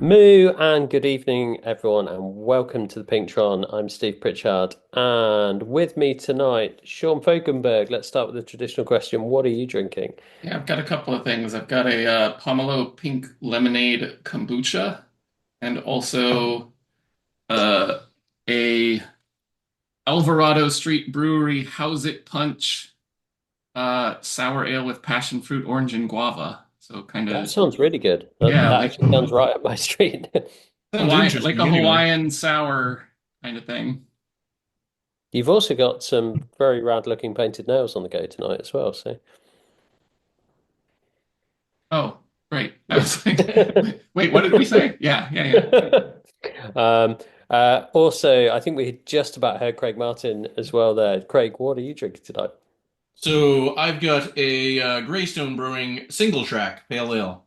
Moo and good evening, everyone, and welcome to the Pinktron. I'm Steve Pritchard, and with me tonight, Sean Fokenberg. Let's start with the traditional question: what are you drinking? Yeah, I've got a couple of things. I've got a Pomelo pink lemonade kombucha and also uh, a Alvarado Street Brewery How's It Punch sour ale with passion fruit, orange, and guava. So kind That of, sounds really good. That, yeah, that actually sounds right up my street. Sounds Like interesting a anyway. Hawaiian sour kind of thing. You've also got some very rad-looking painted nails on the go tonight as well. So, Oh, great. I was like, wait, what did we say? Yeah. um, also, I think we just about heard Craig Martin as well. There, Craig, what are you drinking tonight? So I've got a Greystone Brewing single track pale ale.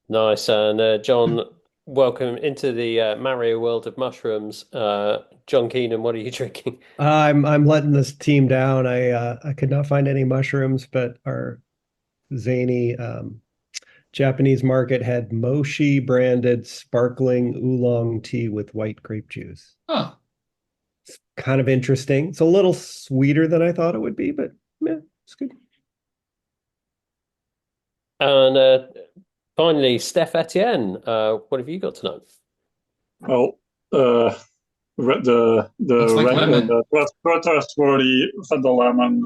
Nice. And John, welcome into the Mario world of mushrooms. John Keenan, what are you drinking? I'm letting this team down. I could not find any mushrooms, but our zany Japanese market had Moshi branded sparkling oolong tea with white grape juice. Oh, Kind of interesting. It's a little sweeter than I thought it would be, but yeah, it's good. And finally, Steph Etienne, what have you got tonight? Well, uh, looks like lemon. the protest for the Federal Lemon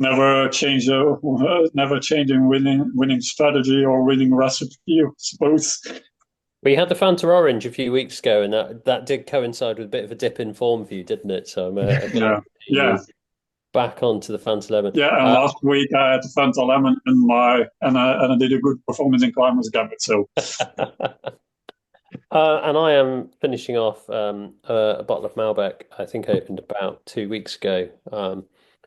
never changing winning strategy or winning recipe, I suppose. We had the Fanta Orange a few weeks ago, and that did coincide with a bit of a dip in form for you, didn't it? So I'm glad Yeah, to see yeah, you back onto the Fanta Lemon. yeah. And last week I had the Fanta Lemon in my and I did a good performance in Climbers Gambit. So And I am finishing off a bottle of Malbec. I think I opened about 2 weeks ago,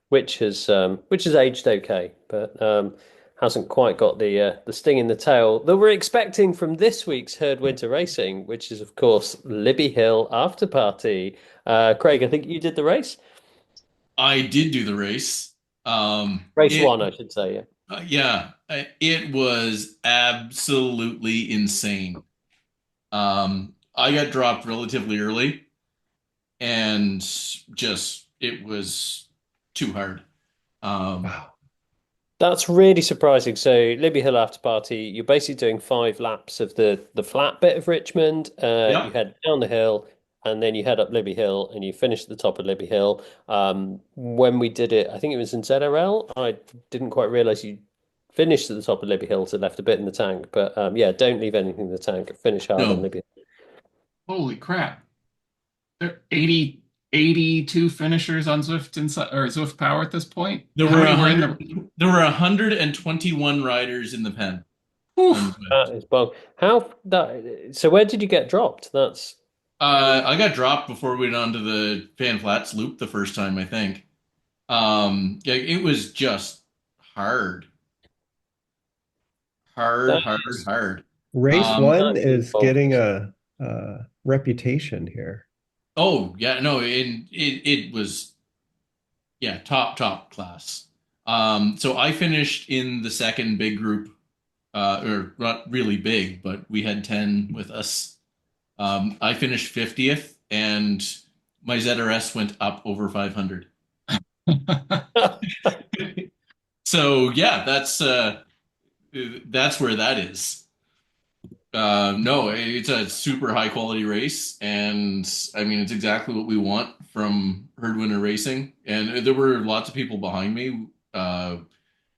which has aged okay, but hasn't quite got the sting in the tail that we're expecting from this week's Herd Winter Racing, which is of course Libby Hill After Party. Craig, I think you did the race. I did do the race. Race one, I should say. Yeah. It was absolutely insane. I got dropped relatively early and just it was too hard. Um, Wow. That's really surprising. So, Libby Hill After Party, you're basically doing 5 laps of the flat bit of Richmond. You yeah. head down the hill, and then you head up Libby Hill, and you finish at the top of Libby Hill. When we did it, I think it was in ZRL. I didn't quite realize you finished at the top of Libby Hill, so left a bit in the tank. But yeah, don't leave anything in the tank. Finish hard on No, Libby. Holy crap. There are 82 finishers on Zwift inside or Zwift Power at this point. there How were many a were in hundred. the There were 121 riders in the pen Whew. on Zwift. That is bog. How that? So, where did you get dropped? That's I got dropped before we went on to the Fan Flats loop the first time, I think. Yeah, it was just hard, hard, that hard, is hard. Race Um, one that is is getting bonkers. a reputation here. oh yeah, no, it was yeah, top class. So I finished in the second big group, or not really big, but we had 10 with us. I finished 50th, and my ZRS went up over 500. So yeah, that's where that is. No, it's a super high quality race, and I mean it's exactly what we want from Herd Winter Racing. And there were lots of people behind me.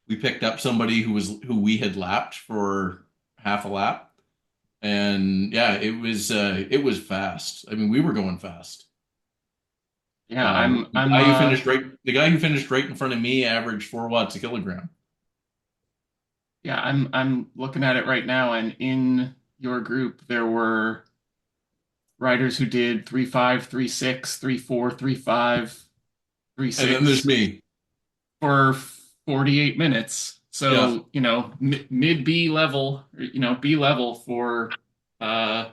We picked up somebody who we had lapped for half a lap, and yeah, it was fast. I mean, we were going fast. Yeah, I'm The guy who finished right in front of me averaged 4 watts a kilogram. yeah, I'm looking at it right now, and in your group there were riders who did 3.5, 3.6, 3.4, 3.5, And then there's 3.6 me. for 48 minutes. Yeah. So, mid B level, B level for uh,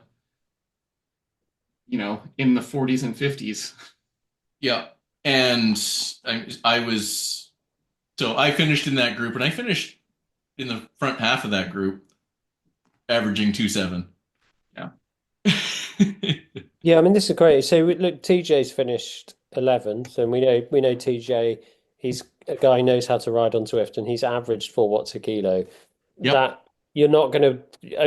in the 40s and 50s. Yeah. And I was, so I finished in that group and I finished in the front half of that group, averaging 2.7. Yeah. Yeah, I mean this is great. So look, TJ's finished 11th, and we know TJ. He's a guy who knows how to ride on Zwift, and he's averaged 4 watts a kilo. Yep. That you're not going to.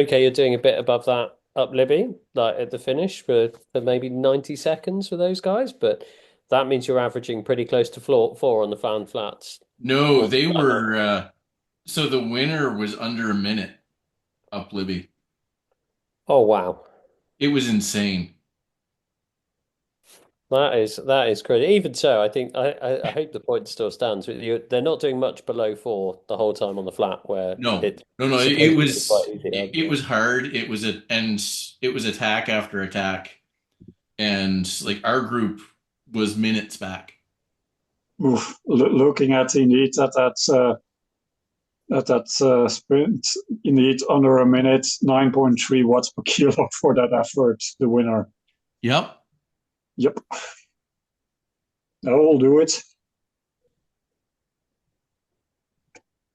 Okay, you're doing a bit above that up Libby, like at the finish for maybe 90 seconds for those guys, but that means you're averaging pretty close to floor four on the fan flats. No, Or they were so the winner was under a minute up Libby. oh wow. It was insane. That is crazy. Even so, I think I hope the point still stands. They're not doing much below 4 the whole time on the flat, where No, it's no, no. It supposedly quite was easy, it, arguably. it was hard. It was attack after attack, and like our group was minutes back. Oof. Looking at indeed at that sprint, indeed under a minute, 9.3 watts per kilo for that effort. The winner. Yep. Yep, that'll do it.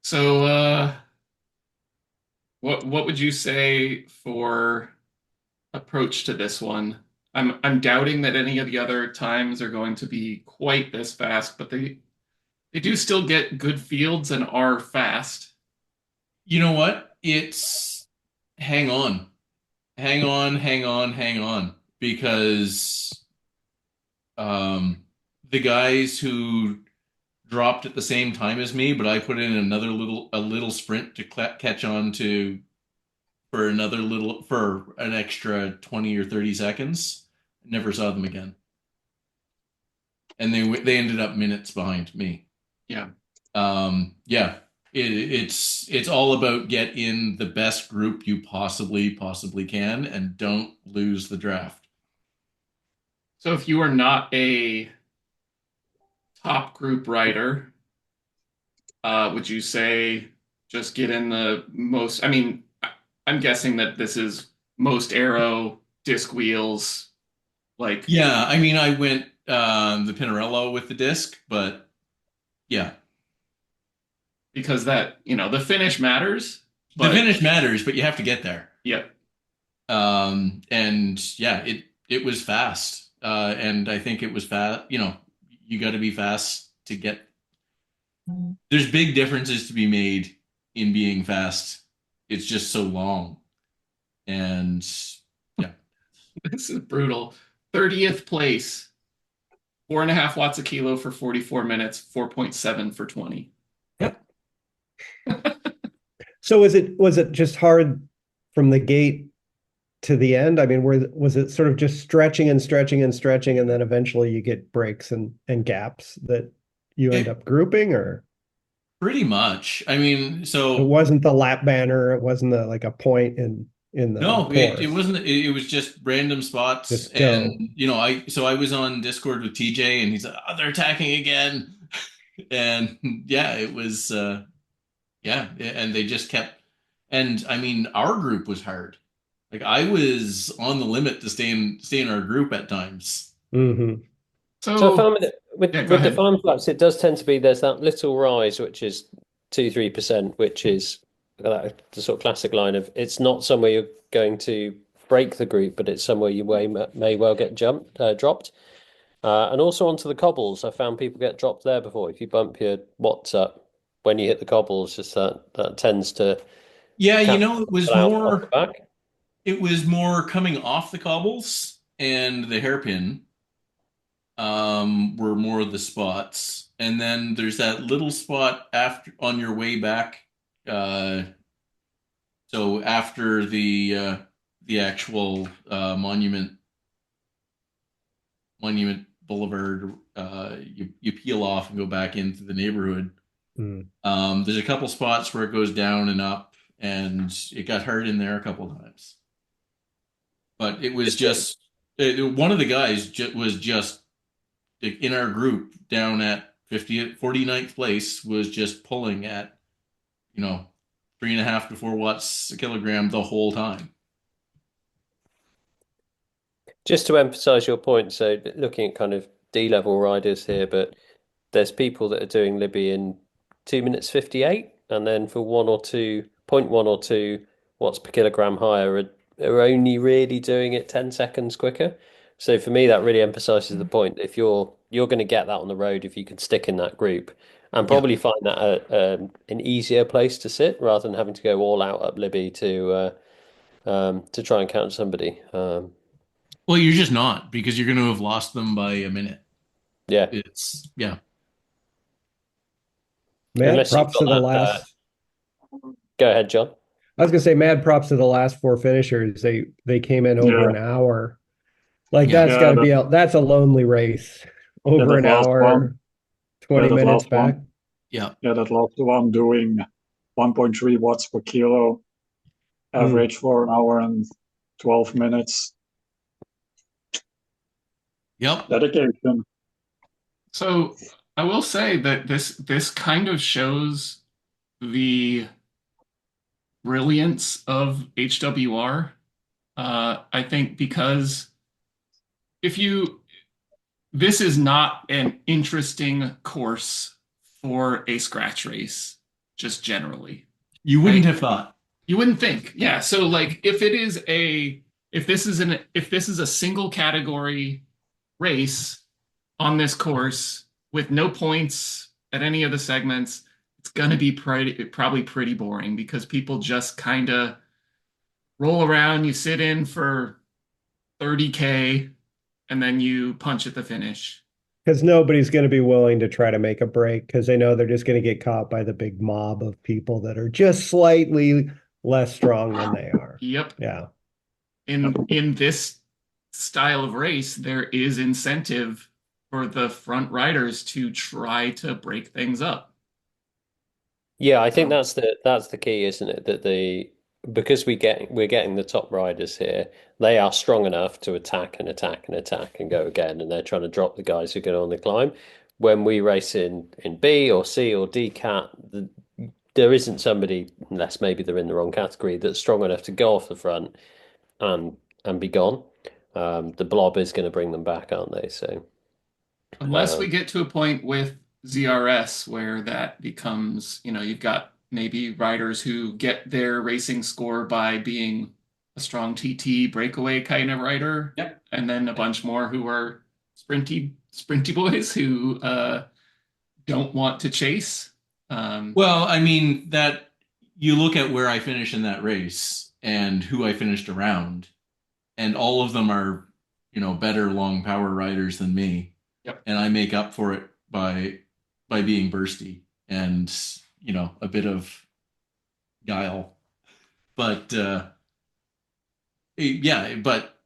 So, what would you say for approach to this one? I'm doubting that any of the other times are going to be quite this fast, but they do still get good fields and are fast. You know what? It's hang on, hang on, hang on, hang on, because the guys who dropped at the same time as me, but I put in a little sprint to catch on to for an extra 20 or 30 seconds. Never saw them again, and they ended up minutes behind me. Yeah. Yeah, it's all about get in the best group you possibly can, and don't lose the draft. So if you are not a top group rider, would you say just get in the most? I mean, I'm guessing that this is most aero, disc wheels, like Yeah, I mean, I went the Pinarello with the disc, but yeah, because that, the finish matters, the but finish matters, but you have to get there. yeah. And yeah, it was fast, and I think it was fast. You got to be fast to get. There's big differences to be made in being fast. It's just so long, and yeah, This is brutal. 30th place, 4.5 watts a kilo for 44 minutes, 4.7 for 20. yep. So was it just hard from the gate to the end? I mean, was it sort of just stretching and stretching and stretching, and then eventually you get breaks and gaps that you end It up grouping, or pretty much. I mean, it so wasn't the lap banner, it wasn't like a point in the no, it course. wasn't. It was just random spots, Just and go. I was on Discord with TJ, and he's like, "Oh, they're attacking again," and yeah, it was yeah, and they just kept. And I mean, our group was hard. Like I was on the limit to stay in our group at times. Hmm. So I So, found with yeah, go with the ahead. farm flats, it does tend to be there's that little rise, which is 2-3%, which is the sort of classic line of it's not somewhere you're going to break the group, but it's somewhere you may well get dropped. And also onto the cobbles, I found people get dropped there before. If you bump your watts up when you hit the cobbles, just that tends to Yeah, catch people out off the back. it was more coming off the cobbles and the hairpin were more of the spots. And then there's that little spot after on your way back. Uh, so after the actual Monument Boulevard, you peel off and go back into the neighborhood. Mm. There's a couple spots where it goes down and up, and it got hurt in there a couple times. But it was just one of the guys was just in our group down at 49th place was just pulling at 3.5 to 4 watts a kilogram the whole time. Just to emphasize your point, so looking at kind of D-level riders here, but there's people that are doing Libby in 2 minutes 58. and then for 1 or 2, 0.1 or 2 watts per kilogram higher are only really doing it 10 seconds quicker. So for me, that really emphasizes the point. If you're going to get that on the road, if you can stick in that group, and Yeah. probably find that an easier place to sit rather than having to go all out up Libby to try and count somebody. Well, you're just not because you're going to have lost them by a minute. Yeah, It's yeah. Mad unless you've props to the got that. last. Go ahead, John. I was gonna say mad props to the last four finishers. They came in over Yeah, an hour. Like Yeah. that's yeah, got to be that's a lonely race. yeah, Over that an last one, hour, yeah, 20 that minutes last back. one, Yeah. yeah, that last one doing 1.3 watts per kilo Mm. average for an hour and 12 minutes. Yep. Dedication. So I will say that this kind of shows the brilliance of HWR. I think because if you this is not an interesting course for a scratch race, just generally, You wouldn't right? have thought. You wouldn't think. Yeah. So like if this is a single category race on this course with no points at any of the segments, it's gonna be probably pretty boring because people just kind of roll around, you sit in for 30K, and then you punch at the finish. Because nobody's going to be willing to try to make a break because they know they're just going to get caught by the big mob of people that are just slightly less strong than they are. Yep. Yeah. In this style of race, there is incentive for the front riders to try to break things up. Yeah, I think So, that's the key, isn't it? That the because we're getting the top riders here, they are strong enough to attack and attack and attack and go again, and they're trying to drop the guys who get on the climb. When we race in B or C or D cat, there isn't somebody, unless maybe they're in the wrong category, that's strong enough to go off the front and be gone. The blob is going to bring them back, aren't they? So unless we um, get to a point with ZRS where that becomes, you've got maybe riders who get their racing score by being a strong TT breakaway kind of rider, Yep. and then a bunch more who are sprinty boys who don't want to chase. Well, I mean that you look at where I finished in that race and who I finished around, and all of them are, better long power riders than me, Yep. and I make up for it by being bursty and a bit of guile. But yeah, but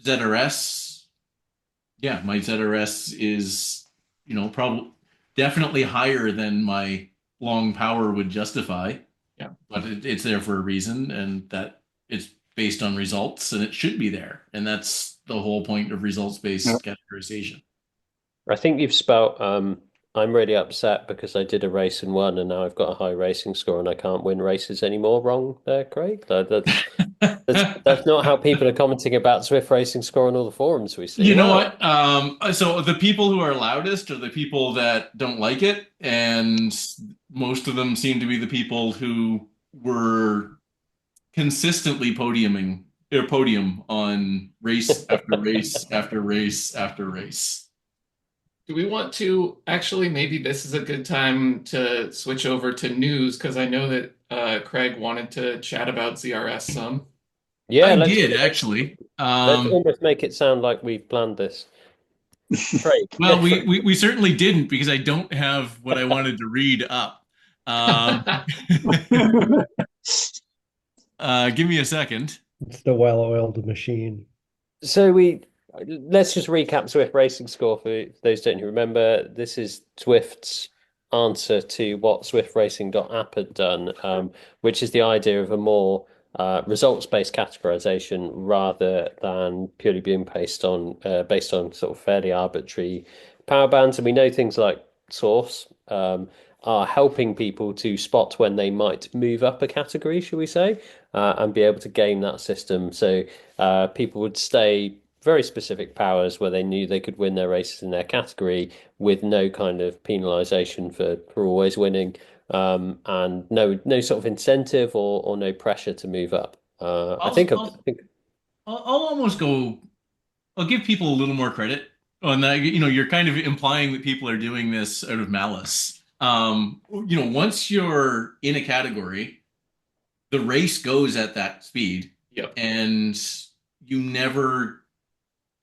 ZRS, yeah, my ZRS is probably definitely higher than my long power would justify. Yeah. But it's there for a reason, and that it's based on results, and it should be there, and that's the whole point of Yeah. results-based categorization. I think you've spelt I'm really upset because I did a race and won, and now I've got a high racing score and I can't win races anymore. Wrong there, Craig. That's not how people are commenting about Zwift Racing Score on all the forums we see. You know what? So the people who are loudest are the people that don't like it, and most of them seem to be the people who were consistently podium on race after race after race after race. Do we want to actually, maybe this is a good time to switch over to news because I know that Craig wanted to chat about ZRS some. Yeah, I let's did actually. let's almost make it sound like we've planned this. Well, Craig. we certainly didn't because I don't have what I wanted to read up. Um, give me a second. It's the well-oiled machine. So let's just recap Zwift Racing Score for those who don't remember. This is Zwift's answer to what ZwiftRacing.app had done, which is the idea of a more results-based categorization rather than purely being based on sort of fairly arbitrary power bands. And we know things like Source are helping people to spot when they might move up a category, shall we say, and be able to game that system. So people would stay very specific powers where they knew they could win their races in their category with no kind of penalization for always winning, and no sort of incentive or no pressure to move up. I'll, I'll, I'll almost go. I'll give people a little more credit on that. You're kind of implying that people are doing this out of malice. Once you're in a category, the race goes at that speed, Yep. and you never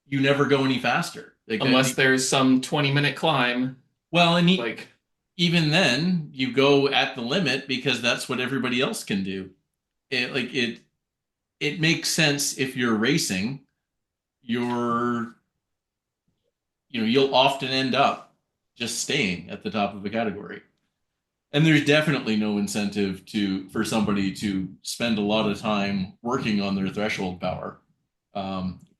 you never go any faster. Like Unless there's some 20-minute climb, well, and like even then, you go at the limit because that's what everybody else can do. It makes sense if you're racing. You're you'll often end up just staying at the top of a category. And there's definitely no incentive for somebody to spend a lot of time working on their threshold power.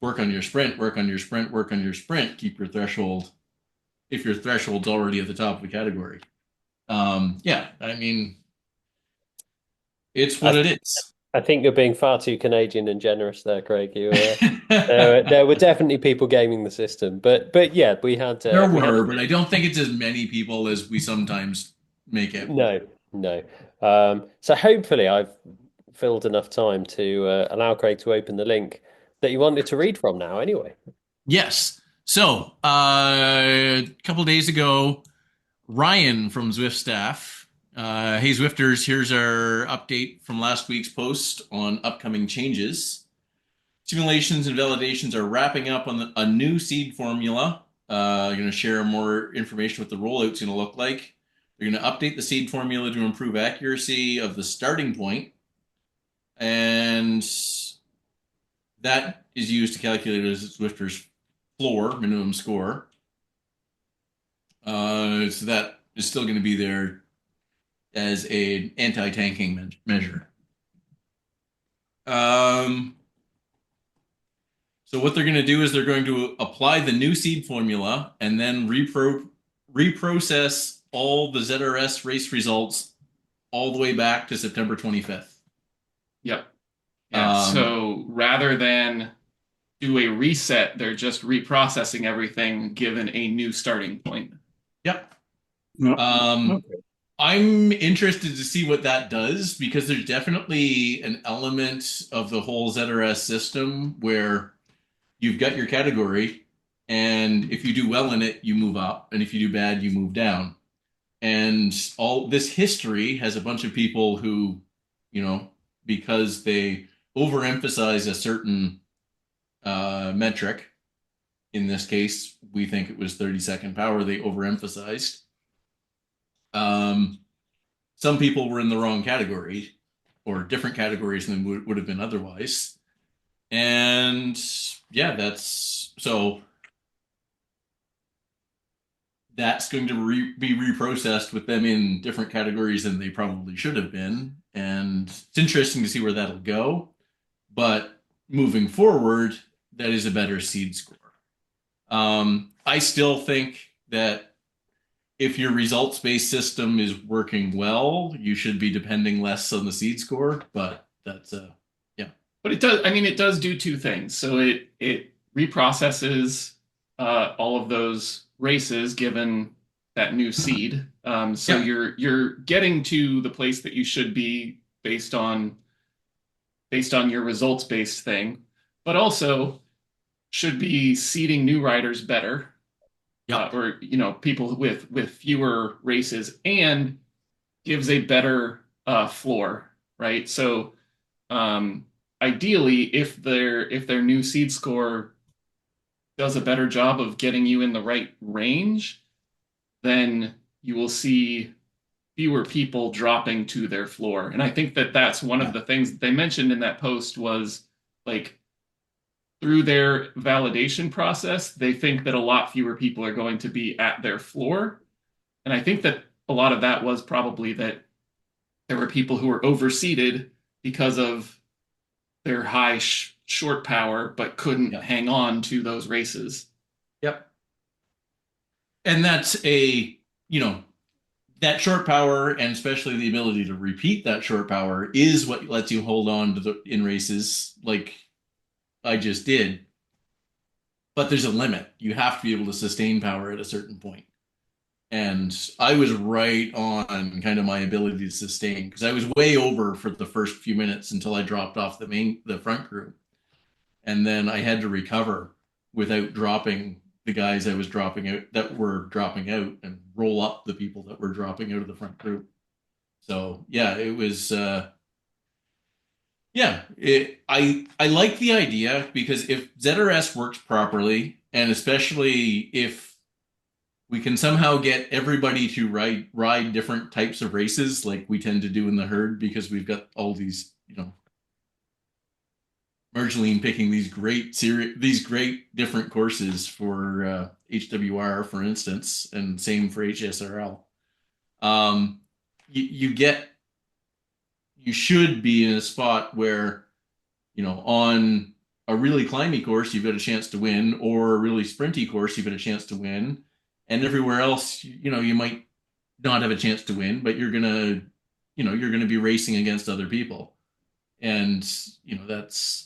Work on your sprint, work on your sprint, work on your sprint. Keep your threshold if your threshold's already at the top of the category. Yeah, I mean, it's what it is. I think you're being far too Canadian and generous there, Craig. There were definitely people gaming the system, but yeah, There we had were, but I don't think it's as many people as we sometimes make it. no, no. So hopefully I've filled enough time to allow Craig to open the link that you wanted to read from now. Anyway, Yes. So, a couple days ago, Ryan from Zwift staff. Hey, Zwifters, here's our update from last week's post on upcoming changes. Simulations and validations are wrapping up on a new seed formula. Going to share more information what the rollout's going to look like. They're going to update the seed formula to improve accuracy of the starting point, and that is used to calculate a Zwifter's floor minimum score. So that is still going to be there as an anti-tanking measure. So what they're going to do is they're going to apply the new seed formula and then reprocess all the ZRS race results all the way back to September 25th. yep. Yeah. So rather than do a reset, they're just reprocessing everything given a new starting point. Yep. No. Okay. I'm interested to see what that does because there's definitely an element of the whole ZRS system where you've got your category, and if you do well in it, you move up, and if you do bad, you move down. And all this history has a bunch of people who, because they overemphasize a certain metric. In this case, we think it was 30-second power they overemphasized. Some people were in the wrong category or different categories than would have been otherwise. And yeah, that's going to be reprocessed with them in different categories than they probably should have been. And it's interesting to see where that'll go. But moving forward, that is a better seed score. I still think that if your results-based system is working well, you should be depending less on the seed score, but that's yeah. But it does do two things. So it reprocesses all of those races given that new seed. So Yeah. you're getting to the place that you should be based on your results-based thing, but also should be seeding new riders better. Yep. Or people with fewer races, and gives a better floor, right? So ideally, if their new seed score does a better job of getting you in the right range, then you will see fewer people dropping to their floor. And I think that that's one of the things that they mentioned in that post was like, through their validation process, they think that a lot fewer people are going to be at their floor. And I think that a lot of that was probably that there were people who were overseeded because of their high short power, but couldn't hang on to those races. Yep. And that's that short power, and especially the ability to repeat that short power, is what lets you hold on to in races like I just did. but there's a limit. You have to be able to sustain power at a certain point. And I was right on kind of my ability to sustain because I was way over for the first few minutes until I dropped off the front group. And then I had to recover without dropping the guys I was dropping out that were dropping out and roll up the people that were dropping out of the front group. So yeah, it was I like the idea because if ZRS works properly, and especially if we can somehow get everybody to ride different types of races like we tend to do in the herd because we've got all these, Marceline picking these great different courses for HWR, for instance, and same for HSRL. Um, you get you should be in a spot where, on a really climby course, you've got a chance to win, or a really sprinty course, you've got a chance to win. And everywhere else, you might not have a chance to win, but you're gonna be racing against other people. And, that's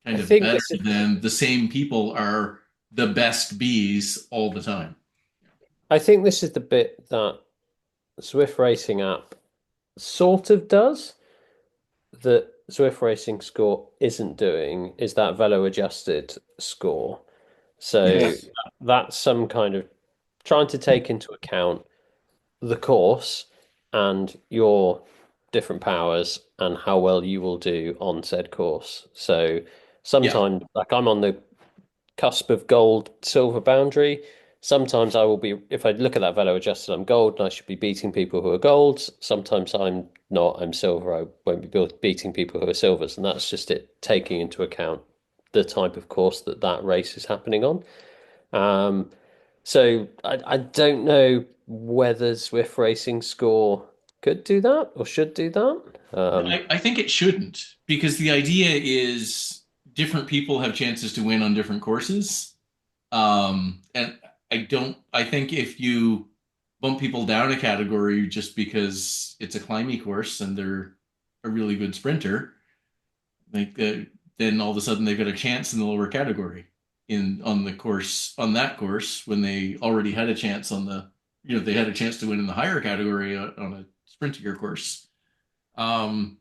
I kind of think better this is than the same people are the best bees all the time. I think this is the bit that Zwift Racing app sort of does that Zwift Racing Score isn't doing is that velo adjusted score. So Yes. that's some kind of trying to take into account the course and your different powers and how well you will do on said course. So Yeah. sometimes, like I'm on the cusp of gold silver boundary. Sometimes I will be, if I look at that velo adjusted, I'm gold and I should be beating people who are golds. Sometimes I'm not, I'm silver. I won't be beating people who are silvers. And that's just it taking into account the type of course that race is happening on. Um, so I don't know whether Zwift Racing Score could do that or should do that. I think it shouldn't because the idea is different people have chances to win on different courses. And I think if you bump people down a category just because it's a climbing course and they're a really good sprinter, like then all of a sudden they've got a chance in the lower category on that course when they already had a chance they had a chance to win in the higher category on a sprintier course. Um,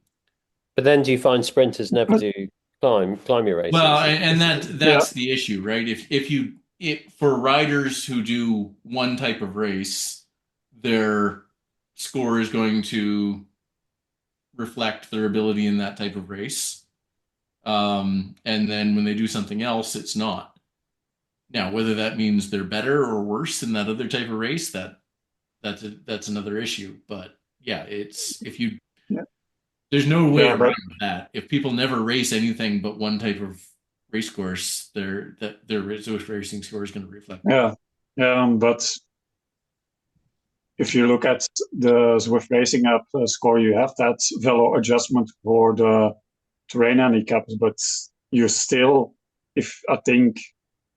But then do you find sprinters never But do climbing Well, races? and yeah, that's the issue, right? If for riders who do one type of race, their score is going to reflect their ability in that type of race. And then when they do something else, it's not. Now, whether that means they're better or worse in that other type of race, that's another issue. But yeah, it's if you yeah, there's no way yeah, around but that. If people never race anything but one type of race course, their Zwift racing score is going to reflect that. yeah, but if you look at the Zwift Racing app score, you have that velo adjustment for the terrain handicaps, but you still, if I think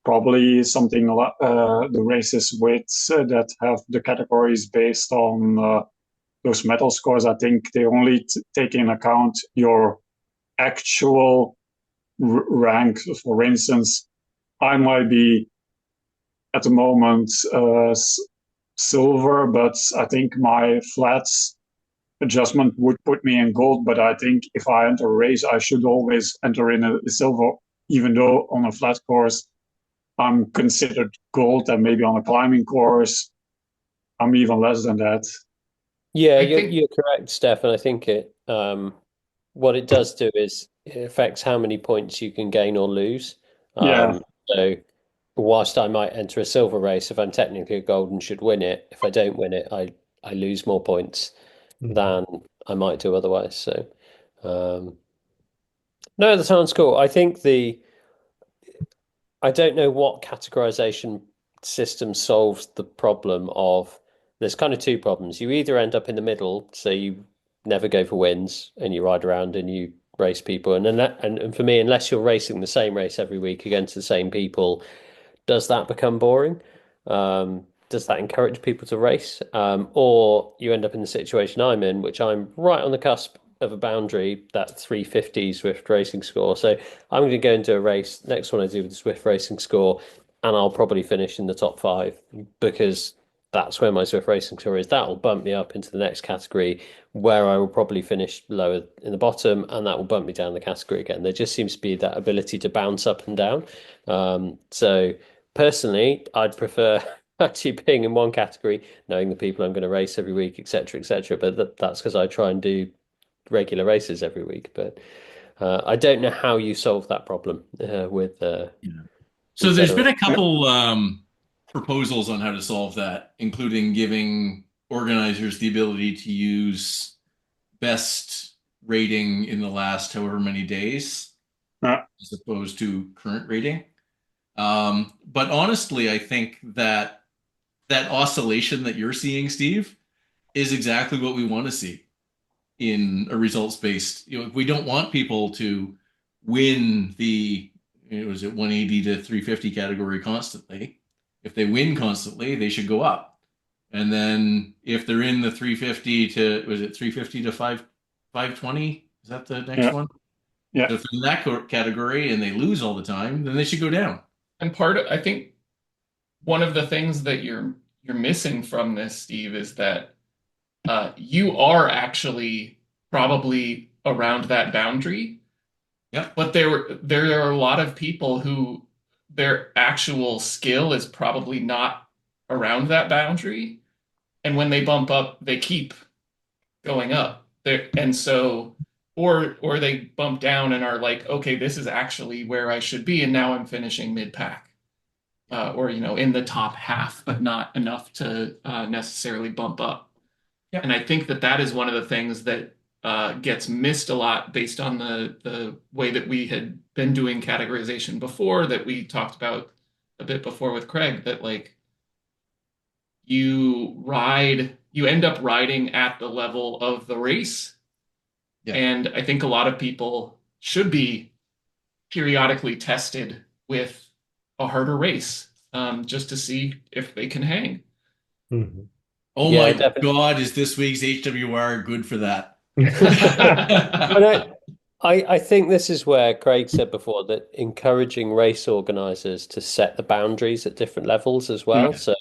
probably something the races with that have the categories based on those metal scores, I think they only take in account your actual rank. For instance, I might be at the moment silver, but I think my flats adjustment would put me in gold. But I think if I enter a race, I should always enter in a silver, even though on a flat course I'm considered gold, and maybe on a climbing course I'm even less than that. Yeah, I you're think you're correct, Stefan. I think it what it does do is it affects how many points you can gain or lose. Yeah, So whilst I might enter a silver race, if I'm technically a gold and should win it, if I don't win it, I lose more points Mhm. than I might do otherwise. So um, no, that sounds cool. I don't know what categorization system solves the problem of there's kind of two problems. You either end up in the middle, so you never go for wins and you ride around and you race people. And for me, unless you're racing the same race every week against the same people, does that become boring? Does that encourage people to race? Or you end up in the situation I'm in, which I'm right on the cusp of a boundary, that 350 Zwift Racing Score. So I'm going to go and do a race. Next one I do with the Zwift Racing Score, and I'll probably finish in the top five because that's where my Zwift Racing Score is. That will bump me up into the next category where I will probably finish lower in the bottom, and that will bump me down the category again. There just seems to be that ability to bounce up and down. So personally, I'd prefer actually being in one category, knowing the people I'm going to race every week, etc., etc. But that's because I try and do regular races every week. But I don't know how you solve that problem Yeah. So with there's been ZRS. a couple proposals on how to solve that, including giving organizers the ability to use best rating in the last however many days Yeah. as opposed to current rating. But honestly, I think that that oscillation that you're seeing, Steve, is exactly what we want to see in a results based. You know, we don't want people to win the, was it 180 to 350 category constantly. If they win constantly, they should go up. And then if they're in the 350 to, was it 350 to 520? Is that the next Yeah. one? Yeah. So if they're in that category and they lose all the time, then they should go down. And I think one of the things that you're missing from this, Steve, is that you are actually probably around that boundary. Yeah. But there are a lot of people who their actual skill is probably not around that boundary. And when they bump up, they keep going up. And so or they bump down and are like, okay, this is actually where I should be, and now I'm finishing mid-pack. Or in the top half, but not enough to necessarily bump up. Yep. And I think that is one of the things that gets missed a lot based on the way that we had been doing categorization before, that we talked about a bit before with Craig, that like you end up riding at the level of the race. Yeah. And I think a lot of people should be periodically tested with a harder race, just to see if they can hang. Mm-hmm. Oh Yeah, my definitely. God, is this week's HWR good for that? I think this is where Craig said before that encouraging race organizers to set the boundaries at different levels as well. Yeah. So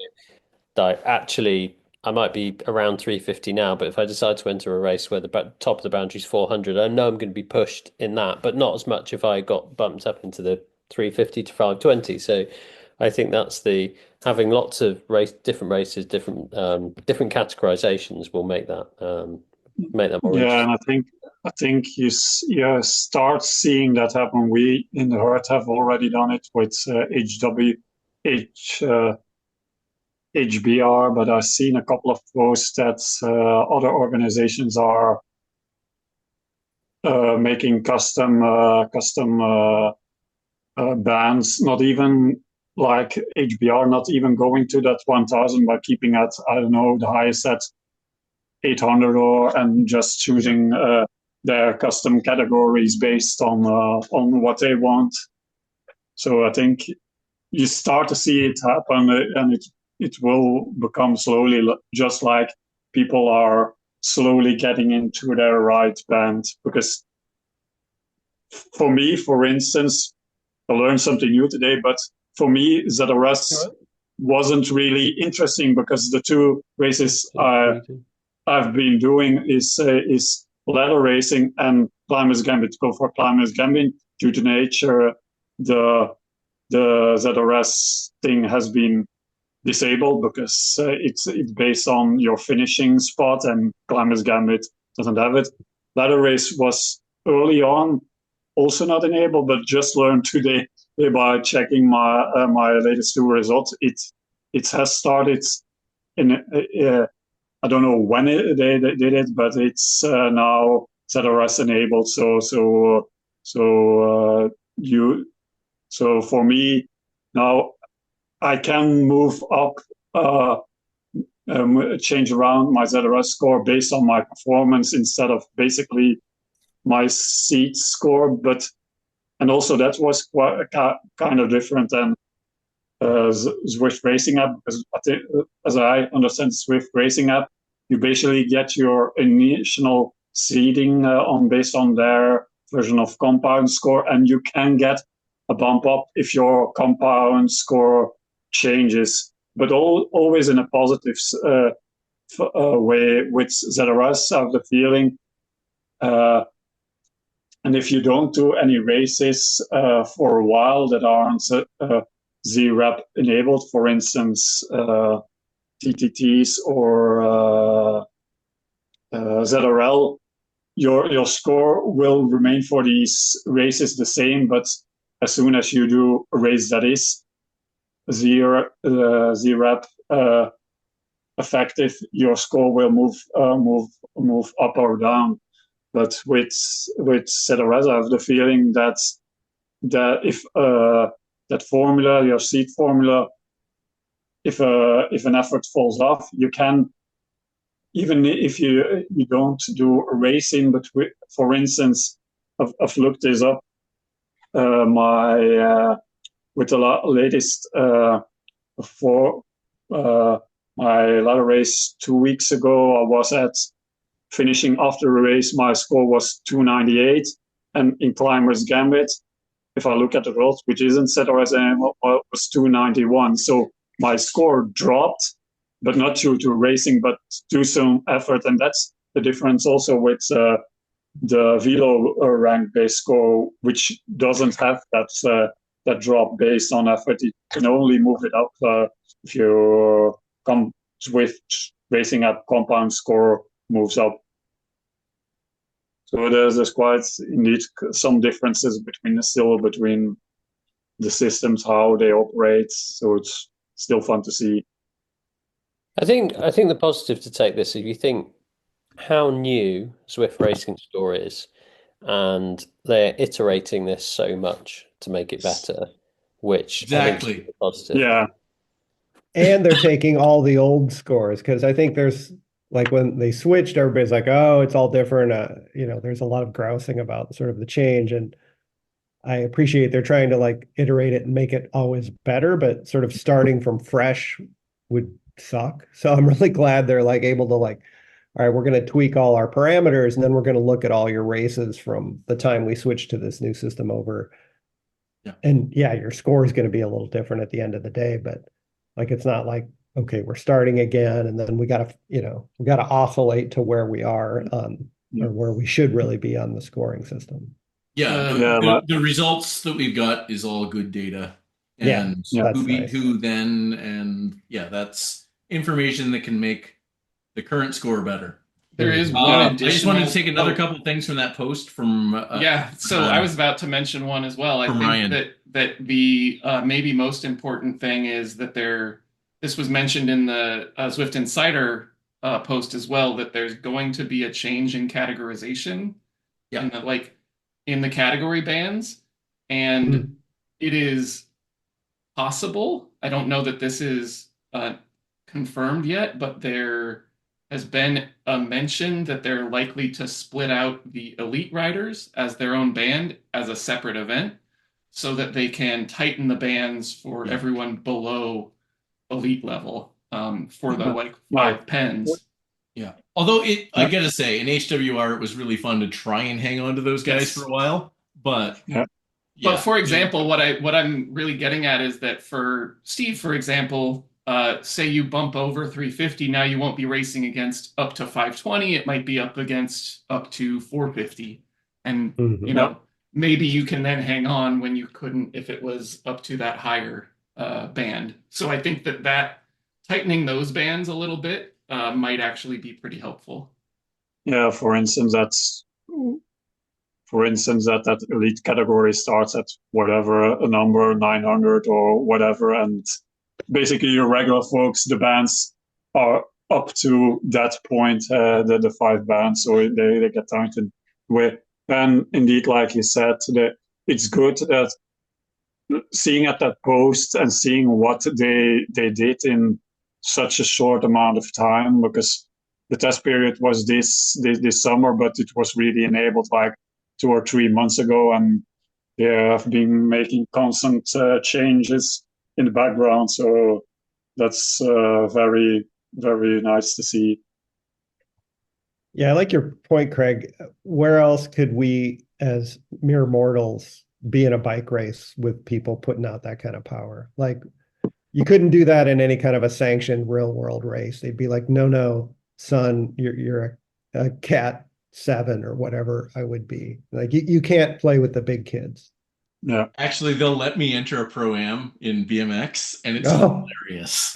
that actually, I might be around 350 now, but if I decide to enter a race where the top of the boundary is 400, I know I'm going to be pushed in that, but not as much if I got bumped up into the 350 to 520. So I think that's the having lots of different races, different categorizations will make that more Yeah, and interesting. I think you start seeing that happen. We in the herd have already done it with HBR, but I've seen a couple of posts that other organizations are making custom bands, not even like HBR, not even going to that 1000, but keeping at, I don't know, the highest at 800, and just choosing their custom categories based on what they want. So I think you start to see it happen, and it will become slowly, just like people are slowly getting into their right band. Because for me, for instance, I learned something new today, but for me, ZRS wasn't really interesting because the two races I've been doing is ladder racing and Climbers Gambit. Go for Climbers Gambit. Due to nature, the ZRS thing has been disabled because it's based on your finishing spot, and Climbers Gambit doesn't have it. Ladder race was early on also not enabled, but just learned today by checking my latest two results. It has started in. I don't know when they did it, but it's now ZRS enabled. So for me now, I can move up, change around my ZRS score based on my performance instead of basically my seat score. And also that was quite kind of different than Zwift Racing app, because as I understand Zwift Racing app, you basically get your initial seeding on based on their version of compound score, and you can get a bump up if your compound score changes, but always in a positive way. With ZRS, I have the feeling, and if you don't do any races for a while that aren't ZREP enabled, for instance, TTTs or ZRL, your score will remain for these races the same, but as soon as you do a race that is ZREP effective, your score will move up or down. But with ZRS, I have the feeling that if that formula, your seed formula, if an effort falls off, you can, even if you don't do a racing, but for instance, I've looked this up. With the latest for my ladder race 2 weeks ago, I was at finishing after the race. My score was 298, and in Climbers Gambit, if I look at the results, which isn't set or anymore, was 291. So my score dropped, but not due to racing, but to some effort. And that's the difference also with the Velo rank based score, which doesn't have that drop based on effort. You can only move it up if you come Zwift Racing app compound score moves up. So there's quite indeed some differences between the systems, how they operate. So it's still fun to see. I think the positive to take this, if you think how new Zwift Racing Score is, and they're iterating this so much to make it better, which Exactly. I think is positive. Yeah. And they're taking all the old scores, because I think there's, like, when they switched, everybody's like, oh, it's all different. There's a lot of grousing about sort of the change. And I appreciate they're trying to like iterate it and make it always better, but sort of starting from fresh would suck. So I'm really glad they're like able to like, all right, we're going to tweak all our parameters, and then we're going to look at all your races from the time we switched to this new system over. Yeah. And yeah, your score is going to be a little different at the end of the day, but like, it's not like, okay, we're starting again, and then we got to oscillate to where we are or where we should really be on the scoring system. Yeah, the results that we've got is all good data, and who beat who then, and that's information that can make the current score better. There is one additional. I just wanted to take another couple things from that post from. So I was about to mention one as well. I think Ryan. that the maybe most important thing is that this was mentioned in the Zwift Insider post as well, that there's going to be a change in categorization in the category bands, and it is possible. I don't know that this is confirmed yet, but there has been a mention that they're likely to split out the elite riders as their own band as a separate event, so that they can tighten the bands for everyone below elite level for the 5 pens. Yeah. Although I gotta say, in HWR, it was really fun to try and hang on to those guys for a while. But but for example, what I'm really getting at is that for Steve, for example, say you bump over 350, now you won't be racing against up to 520. It might be up against up to 450, and maybe you can then hang on when you couldn't if it was up to that higher band. So I think that tightening those bands a little bit might actually be pretty helpful. Yeah, for instance, that elite category starts at whatever a number, 900 or whatever, and basically your regular folks, the bands are up to that point, the 5 bands, so they get tightened with. And indeed, like you said, it's good that seeing at that post and seeing what they did in such a short amount of time, because the test period was this summer, but it was really enabled like 2 or 3 months ago, and they have been making constant changes in the background. So that's very, very nice to see. Yeah, I like your point, Craig. Where else could we, as mere mortals, be in a bike race with people putting out that kind of power? Like, you couldn't do that in any kind of a sanctioned real world race. They'd be like, no, no, son, you're a cat 7 or whatever I would be. Like, you can't play with the big kids. Yeah. Actually, they'll let me enter a pro-am in BMX, and it's Oh, hilarious.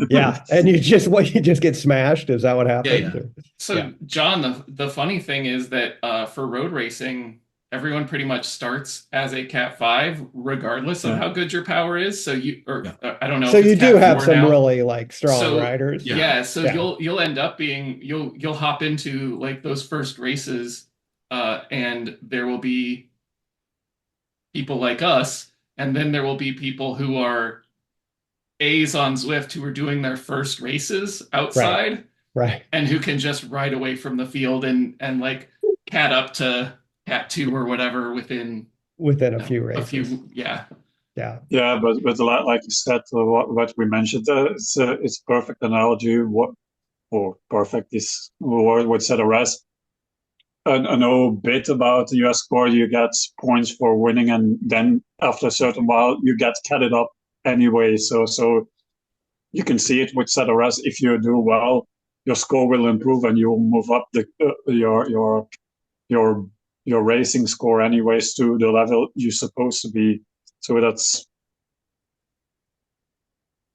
yeah. And you just get smashed. Is that what Yeah, happens? yeah. Or- yeah. So, John, the funny thing is that for road racing, everyone pretty much starts as a Cat 5, regardless of Yeah. how good your power is. So Yeah. I don't know So if it's you do Cat have 4 some now. really like strong So riders. Yeah. yeah, so Yeah. you'll end up being you'll hop into like those first races, and there will be people like us, and then there will be people who are A's on Zwift who are doing their first races Right. outside Right. and who can just ride away from the field and like cat up to cat 2 or whatever within Within a you know, few a races. few yeah. Yeah. Yeah, but like you said, what we mentioned, it's perfect analogy. What or perfect is word would set a rest. I know a bit about the US score. You get points for winning, and then after a certain while, you get catted up anyway. So you can see it with set a rest. If you do well, your score will improve, and you'll move up the your your racing score anyways to the level you're supposed to be. So that's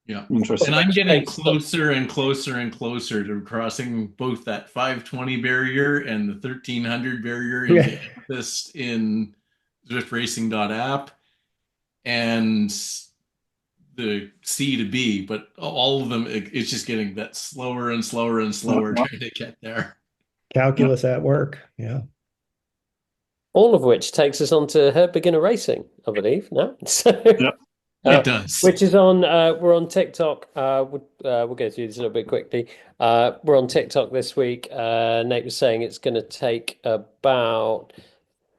Yeah. interesting. And I'm Which getting takes closer and closer and closer to crossing both that 520 barrier and the 1300 barrier into Amethyst in ZwiftRacing.app and the C to B, but all of them, it's just getting that slower and slower and slower trying to get there. Calculus at work. Yeah. all of which takes us on to her beginner racing, I believe. No, so Yeah. It does. which is on. We're on TikTok. We'll go through this a little bit quickly. We're on TikTok this week. Nate was saying it's going to take about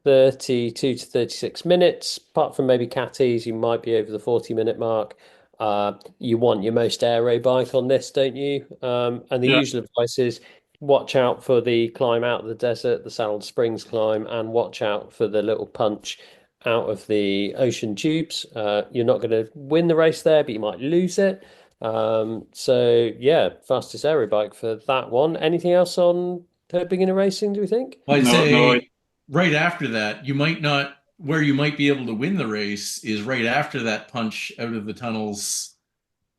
32 to 36 minutes. Apart from maybe Catties, you might be over the 40-minute mark. You want your most aero bike on this, don't you? And the Yeah. usual advice is watch out for the climb out of the desert, the Saddle Springs climb, and watch out for the little punch out of the ocean tubes. You're not going to win the race there, but you might lose it. So yeah, fastest aero bike for that one. Anything else on her beginner racing, do we think? Well, I'd No, say right after that, you might not, where you might be able to win the race is right after that punch out of the tunnels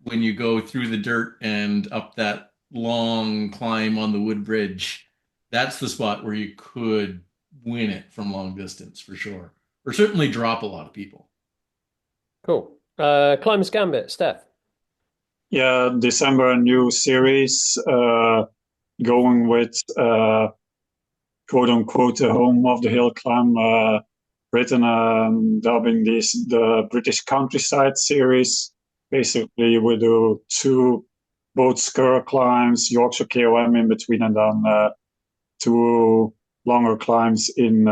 when you go through the dirt and up that long climb on the wood bridge. That's the spot where you could win it from long distance for sure, or certainly drop a lot of people. Cool. Climbers Gambit, Steph. yeah, December new series, going with quote unquote the home of the hill climb, Britain, dubbing this the British Countryside series. Basically, we do two both Sker climbs, Yorkshire KOM in between, and then two longer climbs in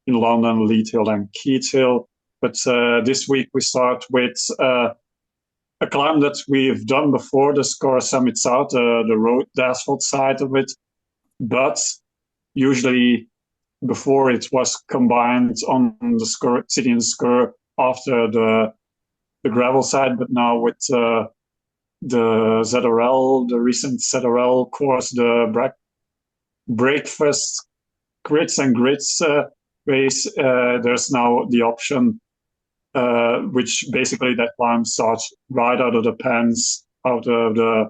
London, Leith Hill and Keith Hill. But this week we start with a climb that we've done before, the Sker Summit South, the road, the asphalt side of it. But usually before it was combined on the Sker, city and Sker after the gravel side, but now with the ZRL, the recent ZRL course, the breakfast grits and grits race, there's now the option, which basically that climb starts right out of the pens, out of the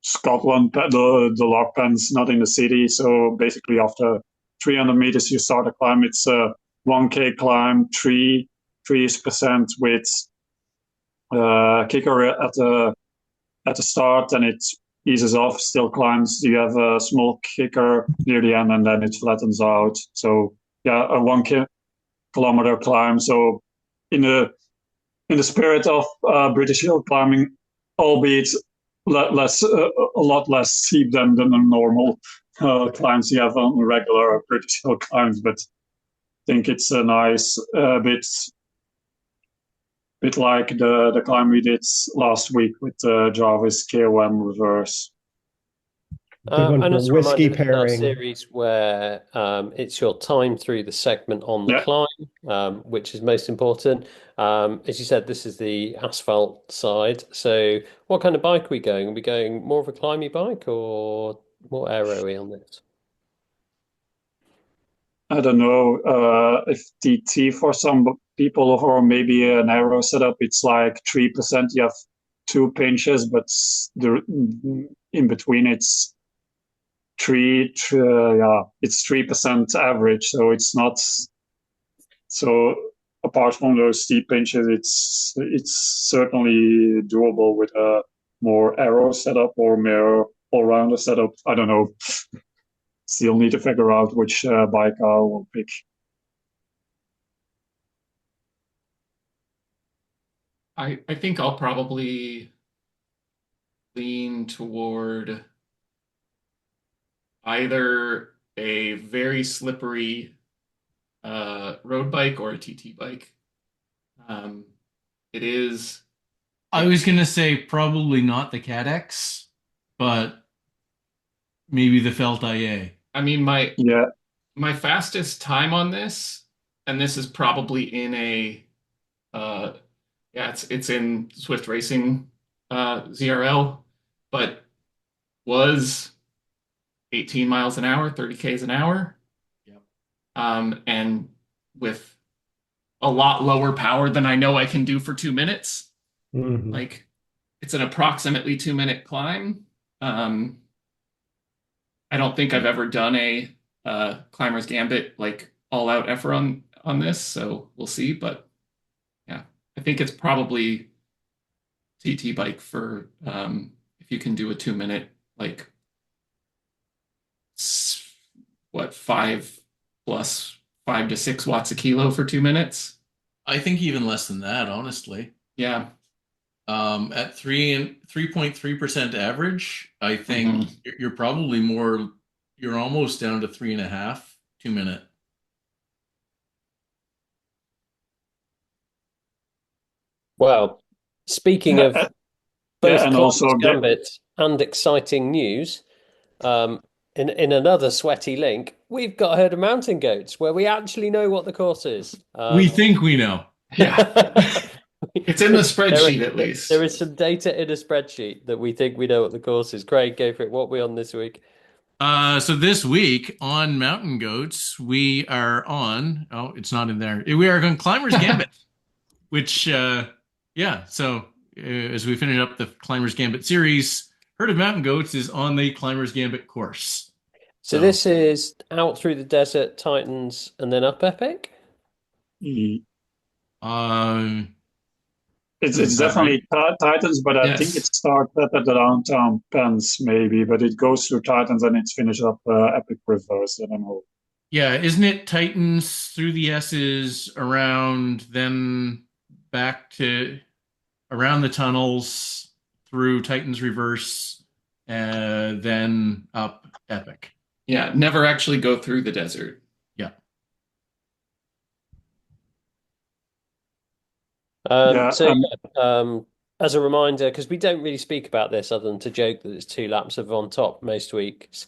Scotland, the log pens, not in the city. So basically, after 300 meters, you start a climb. It's a 1K climb, 3% with kicker at the start, and it eases off, still climbs. You have a small kicker near the end, and then it flattens out. So yeah, a 1 kilometer climb. So in the spirit of British hill climbing, albeit less a lot less steep than the normal climbs you have on regular British hill climbs, but I think it's a nice bit like the climb we did last week with Jarvis KOM reverse. Good one And for as a reminder, whiskey this is our pairing. series where it's your time through the segment on the Yeah, climb, which is most important. As you said, this is the asphalt side. So, what kind of bike are we going? Are we going more of a climby bike or more aero-y on this? I don't know if TT for some people or maybe an aero setup, it's like 3%. You have two pinches, but the in between it's yeah, it's 3% average. So it's not so. Apart from those steep pinches, it's certainly doable with a more aero setup or more all-rounder setup. I don't know. Still need to figure out which bike I will pick. I think I'll probably lean toward either a very slippery road bike or a TT bike. Um, it is. I was gonna say probably not the CADX, but maybe the Felt IA. I mean, Yeah, my fastest time on this, and this is probably in a uh, yeah, it's in Zwift Racing ZRL, but was 18 miles an hour, 30 Ks an hour, Yep. and with a lot lower power than I know I can do for 2 minutes. Mhm. Like it's an approximately 2 minute climb. Um, I don't think I've ever done a climber's gambit like all out effort on this, so we'll see. But yeah, I think it's probably TT bike for if you can do a 2 minute like what 5 plus 5 to 6 watts a kilo for 2 minutes. I think even less than that, honestly. Yeah. At 3.3% average, I think Mhm. you're probably more. You're almost down to 3.5, 2 minute. Well, speaking yeah, of yeah, both and also Climbers get Gambit and exciting news, um, in another sweaty link, we've got a herd of mountain goats where we actually know what the course is. We think we know. Yeah. It's in the There, spreadsheet at there least. is some data in a spreadsheet that we think we know what the course is. Craig, go for it. What are we on this week? So this week on Mountain Goats, we are on. Oh, it's not in there. We are on Climbers Gambit, which, yeah. So as we finish up the Climbers Gambit series, Herd of Mountain Goats is on the Climbers Gambit course. So So, this is out through the desert, Titans, and then up Epic. um, it's is that right? definitely Titans, but I think it Yes. starts at the downtown Pens maybe, but it goes through Titans and it's finished up Epic Reverse. I don't know. Yeah, isn't it Titans through the S's around, then back to around the tunnels through Titans Reverse, then up Epic. Yeah. Never actually go through the desert. Yeah. Yeah, So yeah, as a reminder, because we don't really speak about this other than to joke that it's 2 laps of on top most weeks.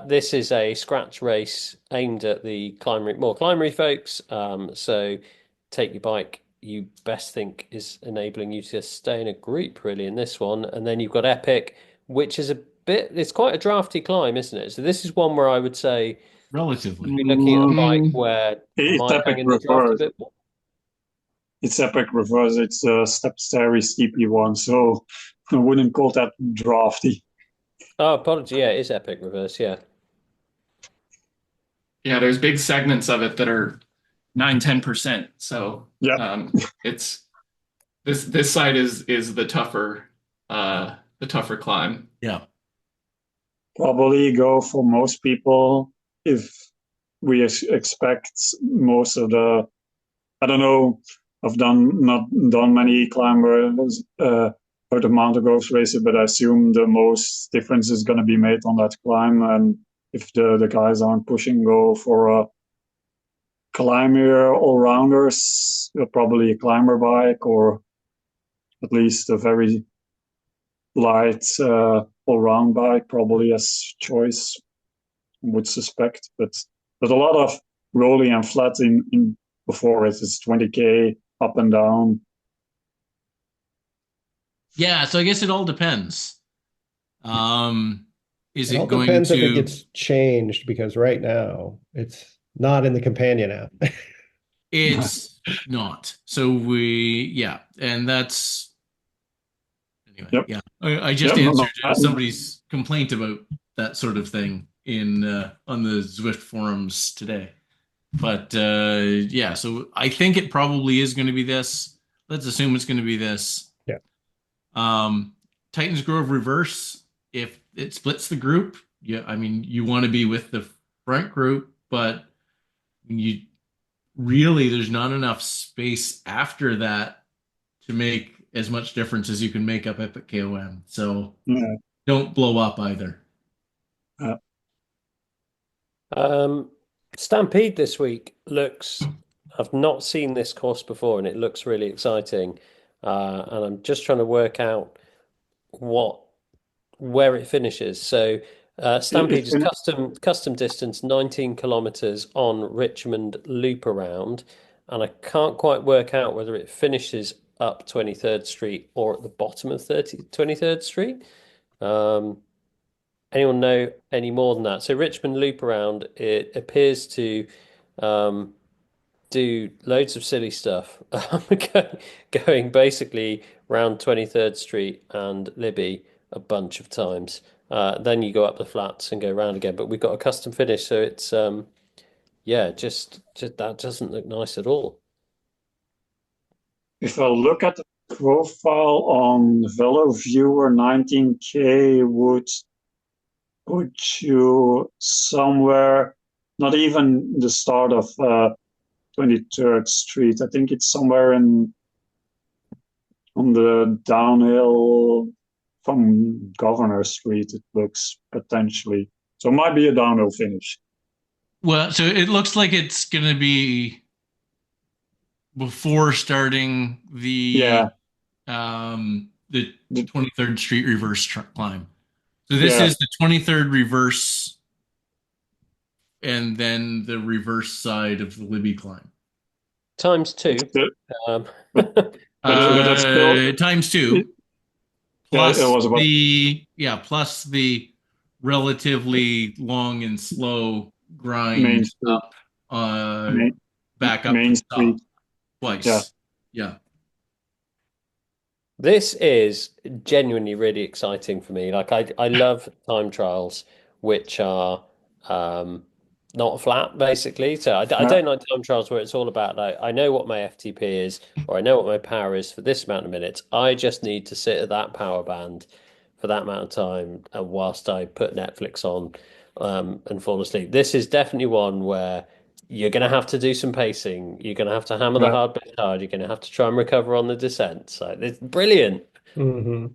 This is a scratch race aimed at the more climbery folks. So take your bike. You best think is enabling you to stay in a group really in this one, and then you've got Epic, which is a bit. It's quite a drafty climb, isn't it? So this is one where I would say Relatively. you're looking at a bike Mm, where it's might Epic hang in the draft a Reverse. bit more. It's Epic Reverse. It's a very steepy one, so I wouldn't call that drafty. Oh, apology. Yeah, it is Epic Reverse. Yeah. yeah, there's big segments of it that are 9-10%. So Yeah, it's this side is the tougher climb. Yeah. probably go for most people if we expect most of the. I don't know. I've not done many climbers or the mountain goats races, but I assume the most difference is going to be made on that climb. And if the guys aren't pushing, go for a climber all rounders, probably a climber bike or at least a very light all-round bike probably as choice, would suspect. But there's a lot of rolling and flat in before it. It's 20K up and down. Yeah, so I guess it all depends. Is It all it going depends if it to? gets changed because right now it's not in the companion app. It's not. So yeah, and that's anyway. Yep. Yeah, I just Yep. answered somebody's complaint about that sort of thing in on the Zwift forums today. But yeah, so I think it probably is going to be this. Let's assume it's going to be this. Yeah. Titans Grove Reverse, if it splits the group, yeah, I mean, you want to be with the front group, but you really, there's not enough space after that to make as much difference as you can make up Epic KOM. So Yeah. don't blow up either. Stampede this week looks, I've not seen this course before and it looks really exciting. And I'm just trying to work out where it finishes. So Stampede is custom distance 19 kilometers on Richmond loop around, and I can't quite work out whether it finishes up 23rd Street or at the bottom of 23rd Street. Anyone know any more than that? So Richmond loop around, it appears to um, do loads of silly stuff, going basically round 23rd Street and Libby a bunch of times. Then you go up the flats and go round again. But we've got a custom finish, so it's yeah, just that doesn't look nice at all. If I look at the profile on Velo Viewer, 19K would put you somewhere, not even the start of 23rd Street. I think it's somewhere on the downhill from Governor Street, it looks potentially. So it might be a downhill finish. Well, so it looks like it's going to be before starting the 23rd Street reverse climb. So this is the 23rd reverse and then the reverse side of the Libby climb. Times two. Times two. Plus it was about, plus the relatively long and slow grind up back up Main to the top Street twice. Yeah. This is genuinely really exciting for me. Like I love time trials which are not flat basically. So I don't like time trials where it's all about like I know what my FTP is or I know what my power is for this amount of minutes. I just need to sit at that power band for that amount of time and whilst I put Netflix on and fall asleep. This is definitely one where you're going to have to do some pacing. You're going to have to hammer the hard bit hard. You're going to have to try and recover on the descent. So it's brilliant. Mm-hmm.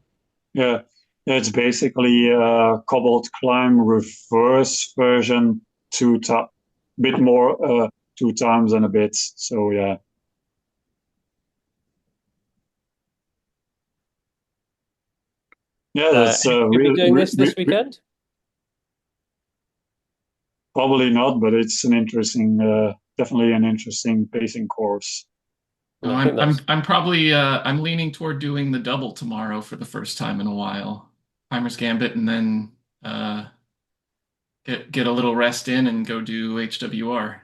Yeah, it's basically a cobbled climb reverse version, bit more, 2 times and a bit. So yeah. Yeah, that's we doing this weekend? Probably not, but it's an interesting, definitely an interesting pacing course. I'm probably I'm leaning toward doing the double tomorrow for the first time in a while. Climbers Gambit, and then get a little rest in and go do HWR.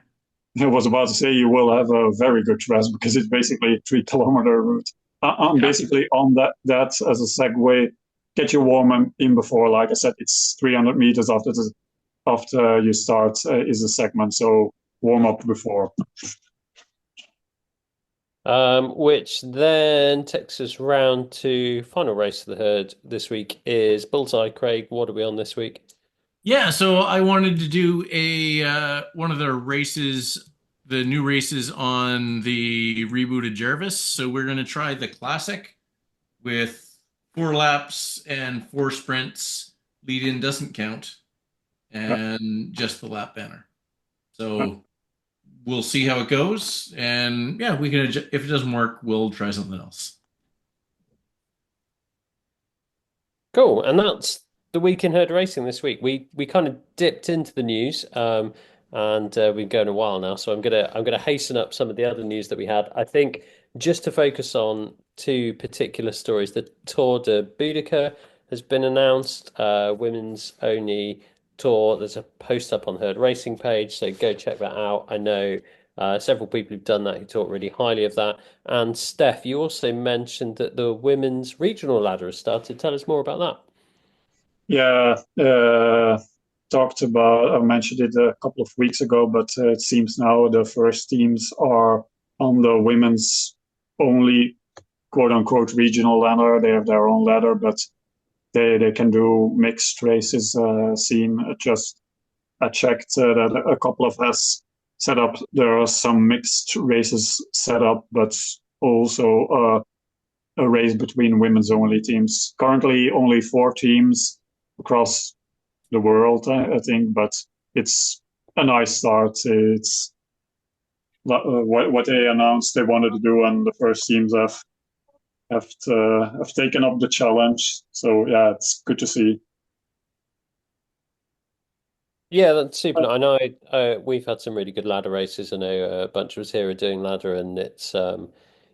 I was about to say you will have a very good rest because it's basically a 3 kilometer route. I'm basically on that as a segue. Get your warm in before, like I said, it's 300 meters after you start is a segment, so warm up before. Which then takes us round to final race of the herd this week is Bullseye. Craig, what are we on this week? Yeah, so I wanted to do a one of the races, the new races on the rebooted Jervis. So we're going to try the classic with 4 laps and 4 sprints. Lead in doesn't count, and just the lap banner. So we'll see how it goes, and yeah, we can if it doesn't work, we'll try something else. Cool, and that's the week in herd racing this week. We kind of dipped into the news, and we've been going a while now. So I'm gonna hasten up some of the other news that we had. I think just to focus on two particular stories. The Tour de Boudica has been announced, women's only tour. There's a post up on Herd Racing page, so go check that out. I know several people who've done that who talk really highly of that. And Steph, you also mentioned that the women's regional ladder has started. Tell us more about that. Yeah, talked about, I mentioned it a couple of weeks ago, but it seems now the first teams are on the women's only quote unquote regional ladder. They have their own ladder, but they can do mixed races. Seem just I checked that a couple of us set up. There are some mixed races set up, but also a race between women's only teams. Currently, only 4 teams across the world, I think, but it's a nice start. It's what they announced they wanted to do, and the first teams have taken up the challenge. So yeah, it's good to see. Yeah, that's super. I know we've had some really good ladder races. I know a bunch of us here are doing ladder, and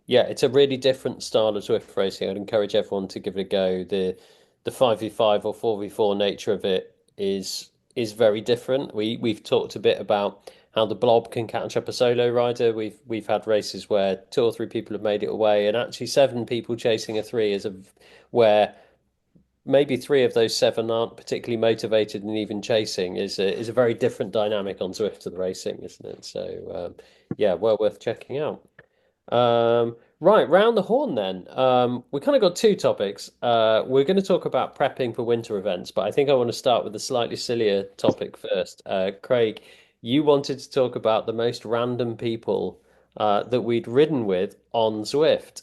yeah, it's a really different style of Zwift racing. I'd encourage everyone to give it a go. The 5v5 or 4v4 nature of it is very different. We've talked a bit about how the blob can catch up a solo rider. We've had races where 2 or 3 people have made it away, and actually 7 people chasing a three is a where maybe 3 of those 7 aren't particularly motivated and even chasing is a very different dynamic on Zwift to the racing, isn't it? So yeah, well worth checking out. Right, round the horn then. We kind of got 2 topics. We're going to talk about prepping for winter events, but I think I want to start with a slightly sillier topic first. Craig, you wanted to talk about the most random people that we'd ridden with on Zwift.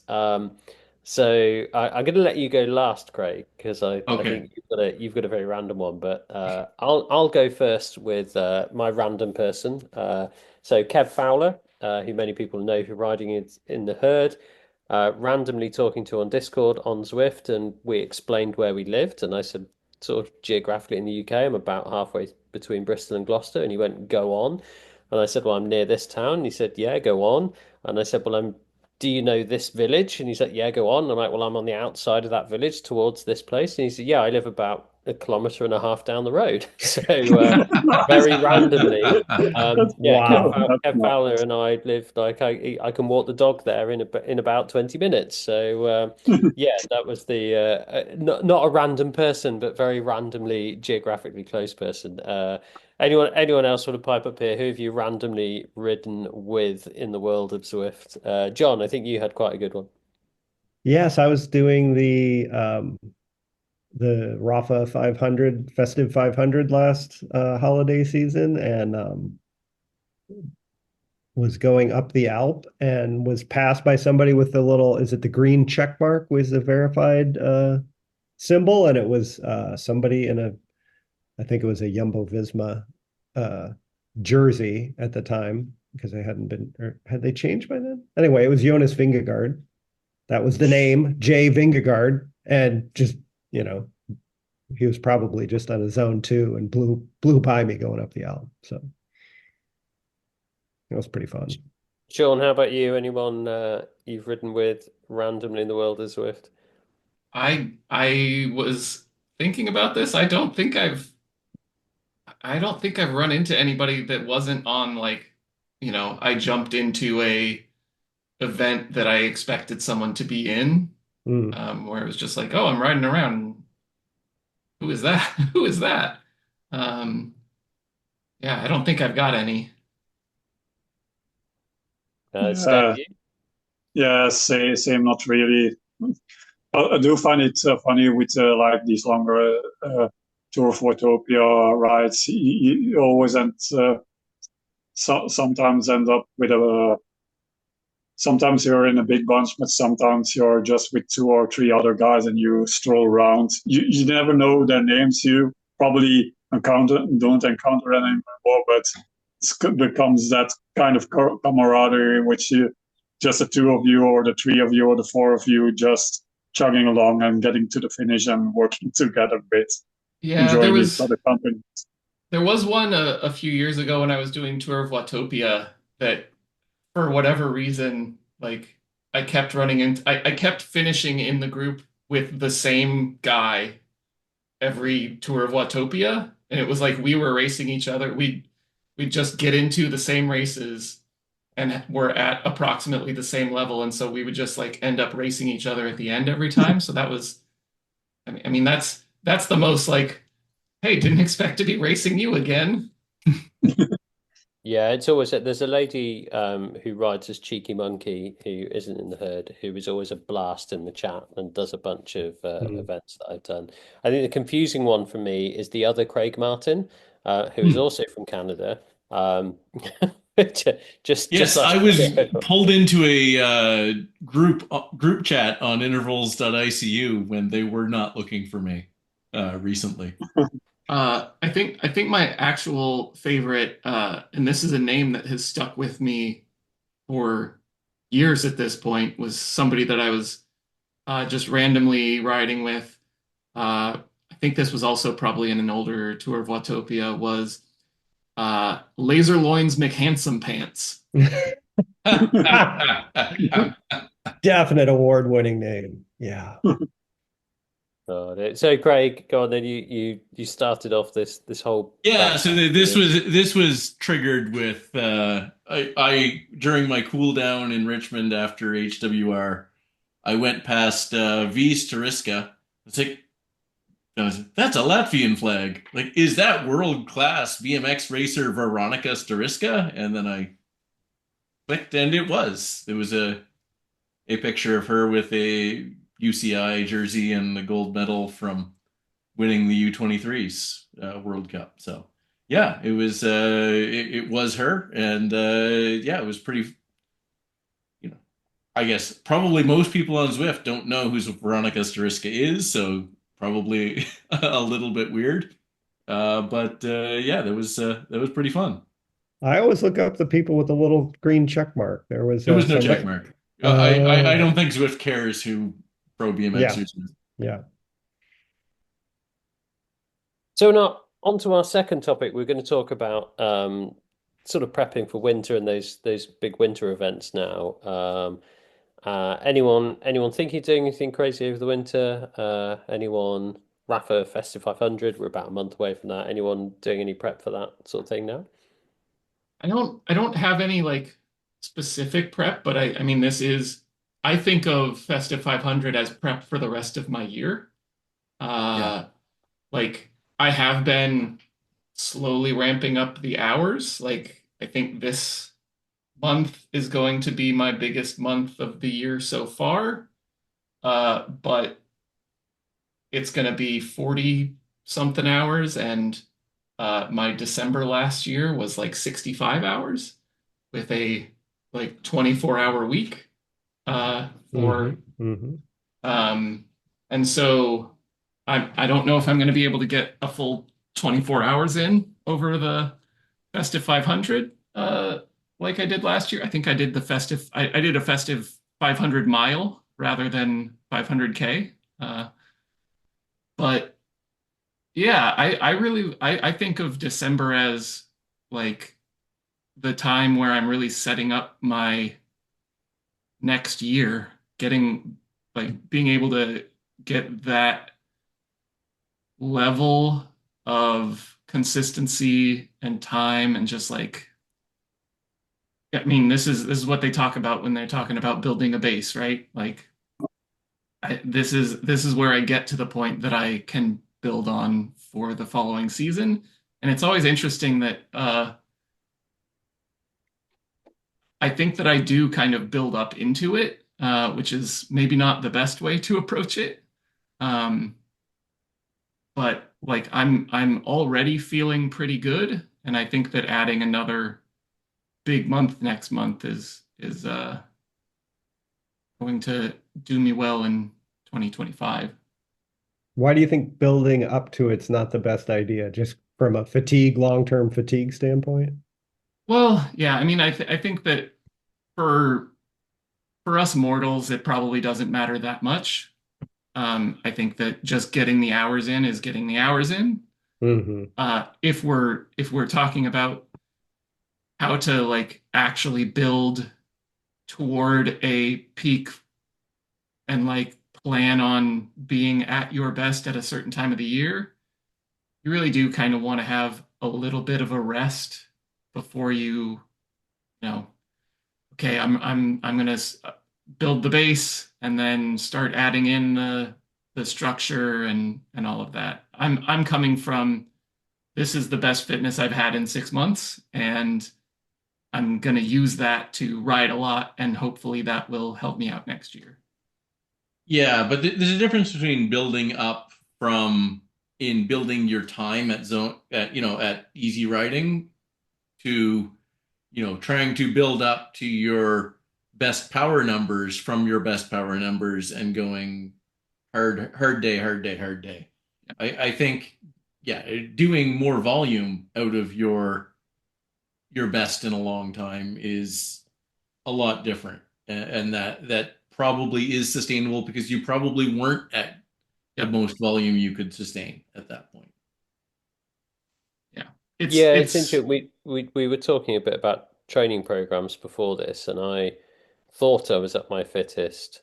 So I'm going to let you go last, Craig, because I Okay. think you've got a very random one. But I'll go first with my random person. So Kev Fowler, who many people know who riding in the herd, randomly talking to on Discord on Zwift, and we explained where we lived, and I said sort of geographically in the UK, I'm about halfway between Bristol and Gloucester, and he went, go on. And I said, well, I'm near this town. And he said, yeah, go on. And I said, well, do you know this village? And he's like, yeah, go on. And I'm like, well, I'm on the outside of that village towards this place. And he said, yeah, I live about a kilometre and a half down the road. So very randomly, That's, yeah, Wow. that's Kev nice. Fowler and I live like I can walk the dog there in about 20 minutes. So yeah, that was the not a random person, but very randomly geographically close person. Anyone else want to pipe up here? Who have you randomly ridden with in the world of Zwift? John, I think you had quite a good one. Yes, I was doing the Rafa 500 festive 500 last holiday season, and was going up the Alp and was passed by somebody with the little, is it the green check mark was the verified symbol, and it was somebody in a, I think it was a Jumbo Visma uh, jersey at the time, because they hadn't been, or had they changed by then? Anyway, it was Jonas Vingegaard. That was the name, Jay Vingegaard, and just, you know, he was probably just on a zone 2 and blew by me going up the Alp. So it was pretty fun. Sean, how about you? Anyone you've ridden with randomly in the world of Zwift? I was thinking about this. I don't think I've run into anybody that wasn't on like, I jumped into a event that I expected someone to be in, Mm. where it was just like, oh, I'm riding around. Who is that? Who is that? Um, yeah, I don't think I've got any. Steph, Yeah, you? yeah, same. Not really. I do find it funny with like these longer Tour of Watopia rides. You always sometimes end up with a. Sometimes you're in a big bunch, but sometimes you're just with 2 or 3 other guys and you stroll around. You never know their names. You probably don't encounter them anymore, but it becomes that kind of camaraderie, which you just the 2 of you, or the 3 of you, or the 4 of you, just chugging along and getting to the finish and working together a bit. Yeah, enjoying each other company. there was one a few years ago when I was doing Tour of Watopia that for whatever reason, like I kept running into I kept finishing in the group with the same guy every tour of Watopia, and it was like we were racing each other. We'd just get into the same races and we're at approximately the same level, and so we would just like end up racing each other at the end every time. So that was, I mean that's the most like, hey, didn't expect to be racing you again. Yeah, it's always there's a lady who rides as Cheeky Monkey who isn't in the herd who is always a blast in the chat and does a bunch of Mm. events that I've done. I think the confusing one for me is the other Craig Martin, who is Hmm. also from Canada. Um, just Yes, last I was year. pulled into a group chat on intervals.icu when they were not looking for me recently. I think my actual favorite, and this is a name that has stuck with me for years at this point, was somebody that I was just randomly riding with. I think this was also probably in an older tour of Watopia, was Laser Loins McHandsome Pants. Definite award-winning name. Yeah. So Craig, go on then. You started off this whole Yeah, so backpack this here. was triggered with I during my cool down in Richmond after HWR, I went past V's Tariska. It's like that's a Latvian flag. Like, is that world class BMX racer Veronica Stariska? And then I clicked, and it was. There was a picture of her with a UCI jersey and the gold medal from winning the U23s World Cup. So yeah, it was her, and yeah, it was pretty. You know, I guess probably most people on Zwift don't know who Veronica Stariska is, so probably a little bit weird. But yeah, that was pretty fun. I always look up the people with the little green check mark. There was There was no check somebody. mark. I Oh, don't think Zwift cares who pro yeah, BMXers is. yeah. So now on to our second topic, we're going to talk about sort of prepping for winter and those big winter events now. Anyone think you're doing anything crazy over the winter? Anyone Rafa Festive 500? We're about a month away from that. Anyone doing any prep for that sort of thing now? I don't have any like specific prep, but I mean this is, I think of Festive 500 as prep for the rest of my year. Yeah. Uh like I have been slowly ramping up the hours. Like I think this month is going to be my biggest month of the year so far. But it's going to be 40 something hours, and my December last year was like 65 hours with a like 24-hour week Hmm. for Hmm. um and so I don't know if I'm going to be able to get a full 24 hours in over the festive 500 like I did last year. I think I did a festive 500 mile rather than 500K. But yeah, I think of December as like the time where I'm really setting up my next year, getting like being able to get that level of consistency and time and just like, I mean, this is what they talk about when they're talking about building a base, right? Like this is where I get to the point that I can build on for the following season. And it's always interesting that I think that I do kind of build up into it, which is maybe not the best way to approach it. Um, but like I'm already feeling pretty good, and I think that adding another big month next month is going to do me well in 2025. Why do you think building up to it's not the best idea? Just from a long-term fatigue standpoint? Well, yeah, I mean, I think that for for us mortals, it probably doesn't matter that much. I think that just getting the hours in is getting the hours in. Hmm. If we're talking about how to like actually build toward a peak and like plan on being at your best at a certain time of the year, you really do kind of want to have a little bit of a rest before you know, okay, I'm gonna build the base and then start adding in the structure and all of that. I'm coming from this is the best fitness I've had in 6 months, and I'm gonna use that to ride a lot, and hopefully that will help me out next year. Yeah, but there's a difference between building up from in building your time at zone at at easy riding to trying to build up to your best power numbers from your best power numbers and going hard day, hard day, hard day. I think yeah, doing more volume out of your best in a long time is a lot different, and that probably is sustainable because you probably weren't at the Yep. most volume you could sustain at that point. Yeah. It's Yeah, it's it's interesting. We were talking a bit about training programs before this, and I thought I was at my fittest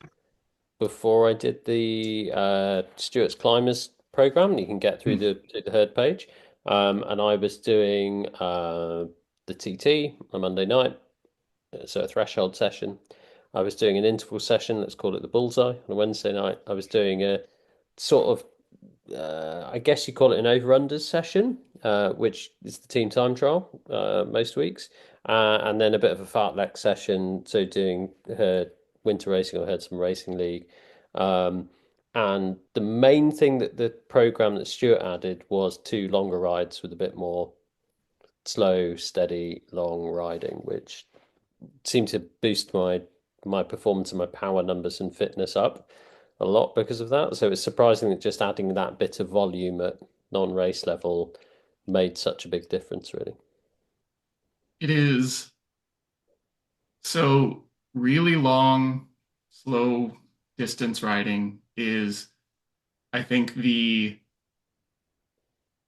before I did the Stuart's Climbers program. You can get through the herd page, and I was doing the TT on a Monday night, so a threshold session. I was doing an interval session, let's call it the bullseye, on a Wednesday night. I was doing a sort of I guess you call it an over-unders session, which is the team time trial most weeks, and then a bit of a fartlek session, so doing her winter racing or had some racing league. Um, and the main thing that the program that Stuart added was two longer rides with a bit more slow, steady, long riding, which seemed to boost my performance and my power numbers and fitness up a lot because of that. So it's surprising that just adding that bit of volume at non-race level made such a big difference, really. it is so really long, slow distance riding is, I think, the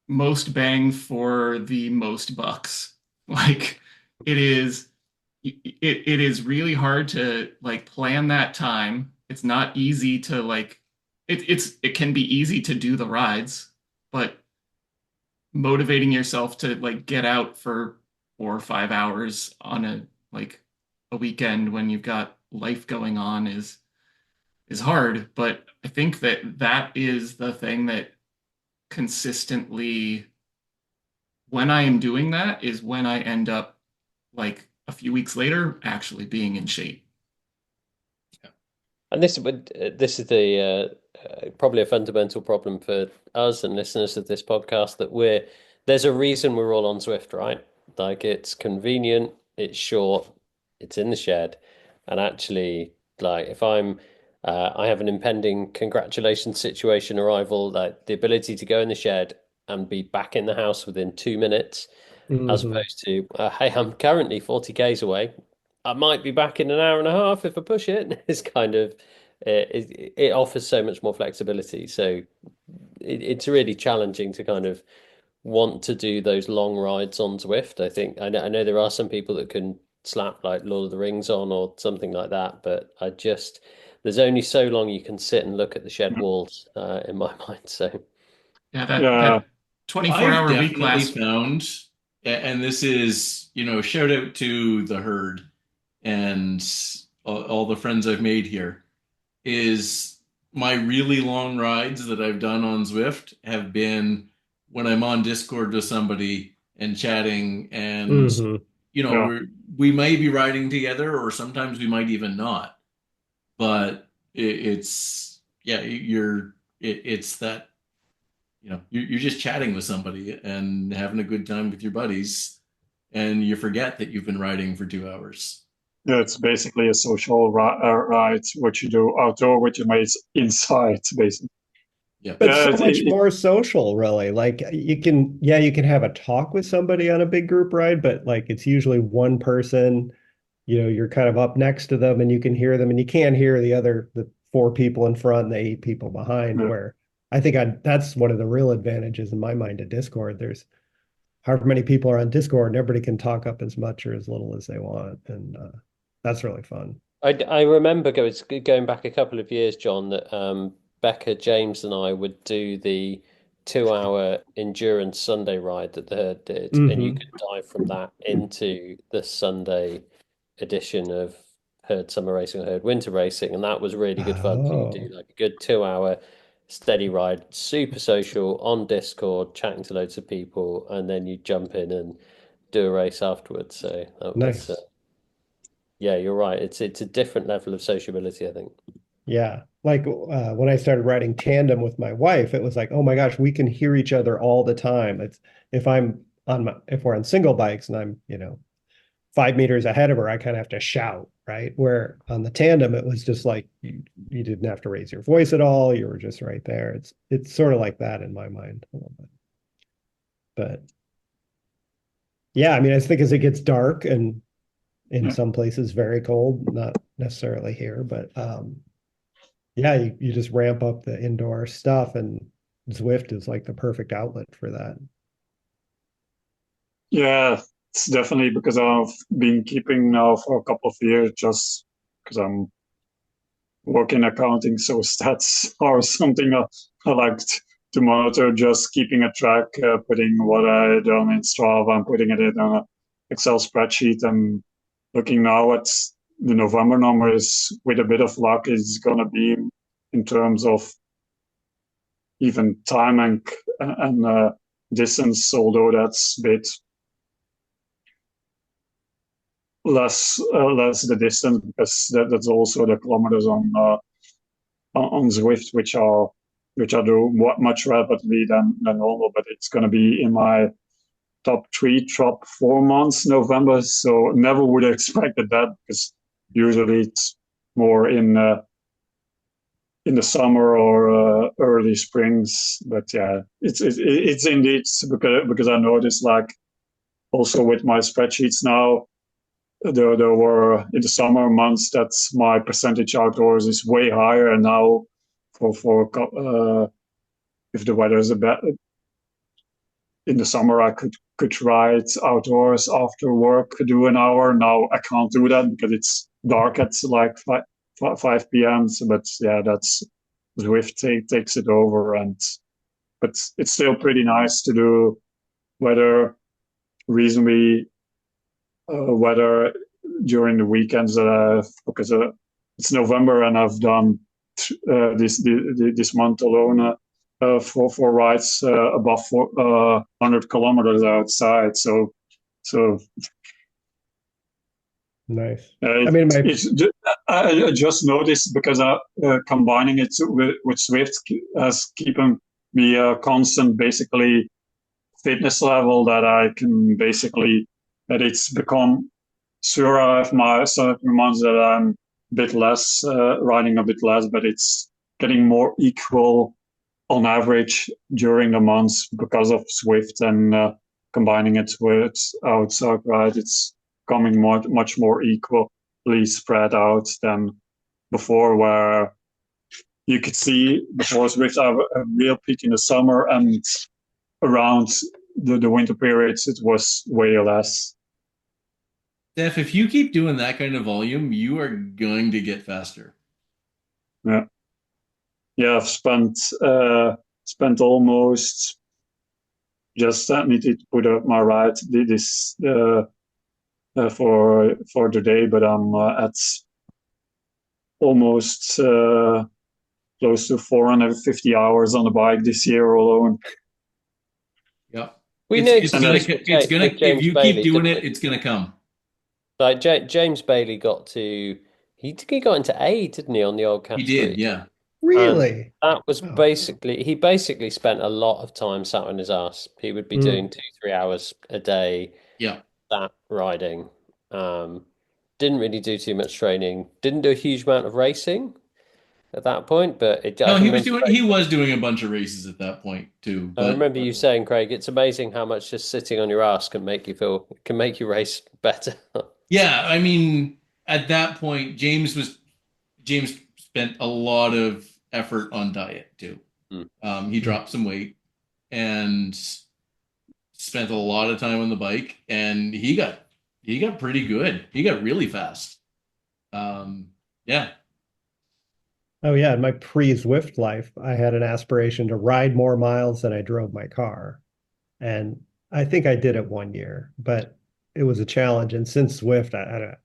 most bang for the most bucks. Like it is really hard to like plan that time. It's not easy to like it can be easy to do the rides, but motivating yourself to like get out for 4 or 5 hours on a like a weekend when you've got life going on is hard. But I think that that is the thing that consistently, when I am doing that, is when I end up like a few weeks later actually being in shape. And this is the probably a fundamental problem for us and listeners of this podcast that there's a reason we're all on Zwift, right? Like it's convenient, it's short, it's in the shed, and actually, like if I have an impending congratulations situation arrival, like the ability to go in the shed and be back in the house within 2 minutes, as Hmm. opposed to hey, I'm currently 40 k's away. I might be back in an hour and a half if I push it. It's kind of it offers so much more flexibility. So it's really challenging to kind of want to do those long rides on Zwift. I know there are some people that can slap like Lord of the Rings on or something like that, but there's only so long you can sit and look at the shed walls in my mind. So Yeah, that Yeah, that 24 I've hour week definitely lasts. found, and this is, shout out to the herd and all the friends I've made here, is my really long rides that I've done on Zwift have been when I'm on Discord with somebody and chatting, and Hmm. yeah, we might be riding together, or sometimes we might even not. But it's yeah, it's that you're just chatting with somebody and having a good time with your buddies, and you forget that you've been riding for 2 hours. yeah, it's basically a social ride, what you do outdoor with your mates inside, basically. Yeah. But Yeah, so much more social, really. Like you can have a talk with somebody on a big group ride, but like it's usually one person, you're kind of up next to them and you can hear them and you can't hear the 4 people in front and the 8 people behind, Yeah. where that's one of the real advantages in my mind of Discord. There's however many people are on Discord, and everybody can talk up as much or as little as they want. And that's really fun. I remember going back a couple of years, John, that Becca, James, and I would do the 2 hour endurance Sunday ride that the herd did, and you Hmm. could dive from that into the Sunday edition of Herd Summer Racing or Herd Winter Racing, and that was really good fun. So you do Oh, like a good 2 hour steady ride, super social on Discord, chatting to loads of people, and then you jump in and do a race afterwards. So that was nice. yeah, you're right. It's a different level of sociability, I think. Yeah. Like when I started riding tandem with my wife, it was like, oh my gosh, we can hear each other all the time. It's if we're on single bikes and I'm, 5 meters ahead of her, I kind of have to shout, right? Where on the tandem, it was just like you didn't have to raise your voice at all. You were just right there. It's sort of like that in my mind a little bit. But yeah, I mean, I think as it gets dark and in Yeah. some places very cold, not necessarily here, but yeah, you just ramp up the indoor stuff, and Zwift is like the perfect outlet for that. Yeah, it's definitely because I've been keeping now for a couple of years just because I'm working accounting, so stats are something I like to monitor, just keeping a track, putting what I done in Strava and putting it in an Excel spreadsheet and looking now at the November numbers with a bit of luck is going to be in terms of even time and distance, although that's a bit less the distance because that's also the kilometers on Zwift, which I do much rapidly than normal. But it's going to be in my top 3, top 4 months November. So never would have expected that because usually it's more in the summer or early springs. But yeah, it's indeed because I noticed like also with my spreadsheets now. There were in the summer months that my percentage outdoors is way higher, and now for if the weather is a bit in the summer, I could ride outdoors after work, do an hour. Now I can't do that because it's dark at like 5 p.m. So, but yeah, that's Zwift takes it over, and but it's still pretty nice to do weather reasonably weather during the weekends because it's November and I've done this month alone for rides above 100 kilometers outside. So Nice. I it, mean, I just noticed because combining it with Swift has keeping me a constant basically fitness level that I can basically that it's become sure I have my certain months that I'm a bit less riding a bit less, but it's getting more equal on average during the months because of Swift and combining it with outside ride. It's coming much more equally spread out than before, where you could see before Swift have a real peak in the summer and around the winter periods it was way less. Steph, if you keep doing that kind of volume, you are going to get faster. Yeah. Yeah, I've spent almost just needed to put up my ride this for today, but I'm at almost close to 450 hours on the bike this year alone. Yep. We It's noticed gonna this it's gonna with if James you keep Bailey, doing didn't it, we? it's gonna come. Like James Bailey he got into A, didn't he, on the old He Cat did, 3? yeah. And really? that was Oh. he basically spent a lot of time sat on his ass. He would be Mm. doing 2, 3 hours a day Yeah. that riding. Um, didn't really do too much training. Didn't do a huge amount of racing at that point, but I No, can remember he was doing a bunch of races at that point too. I But remember you saying, Craig, it's amazing how much just sitting on your ass can make you race better. yeah, I mean, at that point, James spent a lot of effort on diet too. Mm. He dropped some weight and spent a lot of time on the bike, and he got pretty good. He got really fast. Yeah. Oh yeah, in my pre-Zwift life, I had an aspiration to ride more miles than I drove my car. And I think I did it 1 year, but it was a challenge. And since Zwift, I don't,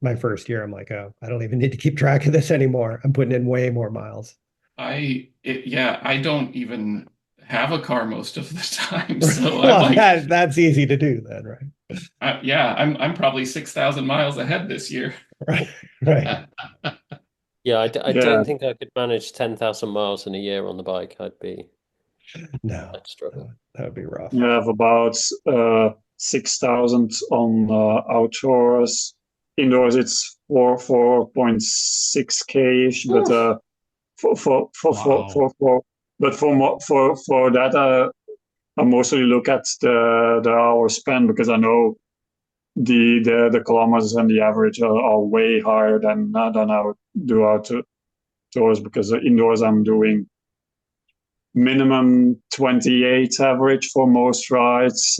my first year, I'm like, oh, I don't even need to keep track of this anymore. I'm putting in way more miles. Yeah, I don't even have a car most of the time, so I'm Well, like, that's easy to do then, right? yeah, I'm probably 6,000 miles ahead this year. Right, right. Yeah, I Yeah, don't think I could manage 10,000 miles in a year on the bike. No, I'd struggle. that would be rough. you have about 6,000 on outdoors. Indoors, it's 4.6K ish, but Oof. Wow. for that, I mostly look at the hour spent because I know the kilometers and the average are way higher than I would do outdoors because indoors I'm doing minimum 28 average for most rides,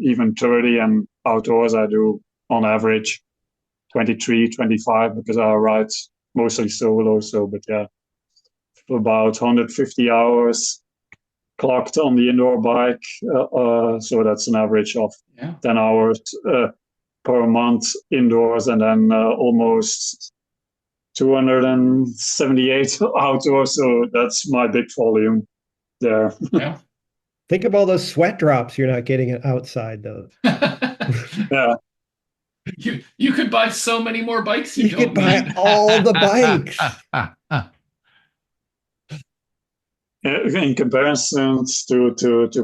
even 30, and outdoors I do on average 23, 25 because I ride mostly solo. So, but yeah, about 150 hours clocked on the indoor bike. So that's an average of Yeah. 10 hours per month indoors, and then almost 278 outdoors. So that's my big volume there. Yeah. Think of all those sweat drops you're not getting outside, though. Yeah. You could buy so many more bikes you You could don't buy need. all the bikes. In comparison to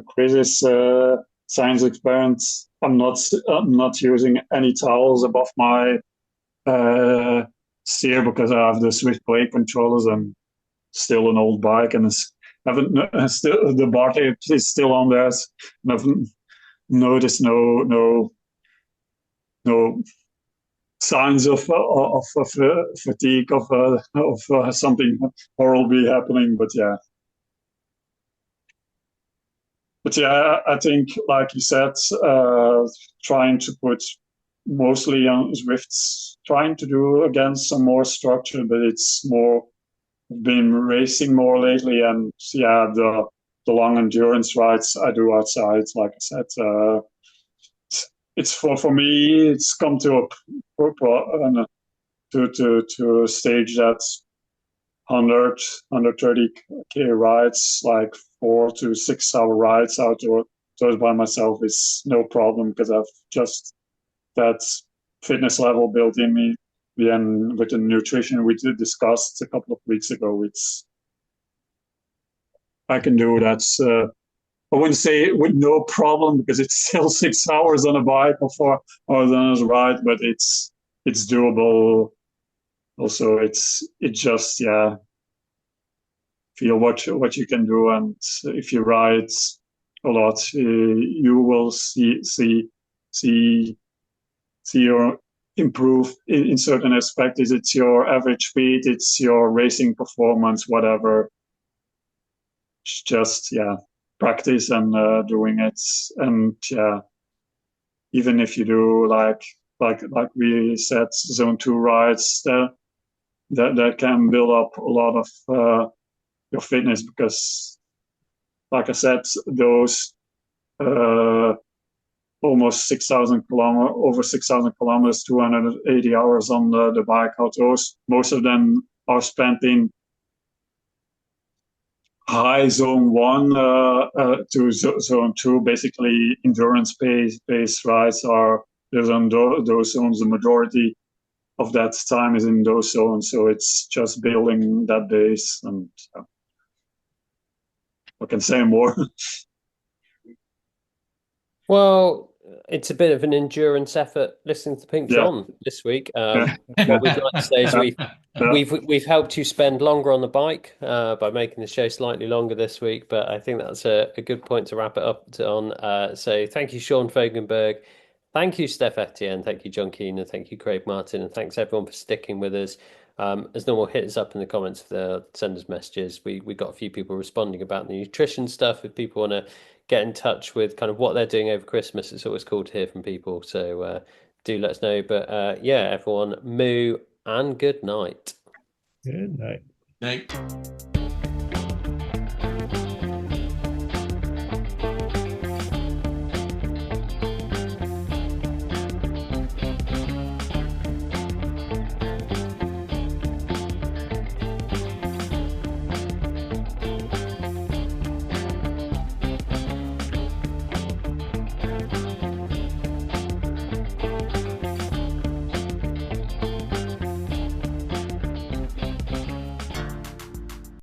Chris's science experiments, I'm not using any towels above my steer because I have the Swift brake controllers and still an old bike and it's, haven't still the bar tape is still on there. And I've noticed no signs of fatigue of something horrible happening. But yeah, I think, like you said, trying to put mostly on Zwifts, trying to do again some more structure, but it's more been racing more lately, and yeah, the long endurance rides I do outside, like I said, it's for me, it's come to to a stage that's 130K rides, like 4 to 6 hour rides outdoors by myself is no problem because I've just that fitness level built in me. And with the nutrition we discussed a couple of weeks ago, I can do that. I wouldn't say with no problem because it's still 6 hours on a bike or 4 hours on a ride, but it's doable. Also, it just yeah, feel what you can do, and if you ride a lot, you will see your improve in certain aspects. Is it's your average speed, it's your racing performance, whatever. It's just yeah, practice and doing it, and yeah, even if you do like we said, zone 2 rides, that can build up a lot of your fitness because like I said, those uh, almost 6,000 kilometers, over 6,000 kilometers, 280 hours on the bike outdoors. Most of them are spent in high zone 1 to zone 2. Basically, endurance based rides are there's on those zones. The majority of that time is in those zones, so it's just building that base. And I can say more. Well, it's a bit of an endurance effort listening to Pink Yeah, John this week. yeah, What we'd like to say is yeah, yeah. we've helped you spend longer on the bike by making the show slightly longer this week, but I think that's a good point to wrap it up on. So thank you, Sean Fogenberg. Thank you, Steph Etienne. Thank you, John Keane, and thank you, Craig Martin. And thanks everyone for sticking with us. As normal, hit us up in the comments for the send us messages. We got a few people responding about the nutrition stuff. If people want to get in touch with kind of what they're doing over Christmas, it's always cool to hear from people. So do let us know. But yeah, everyone, moo and good night. Good night. Night.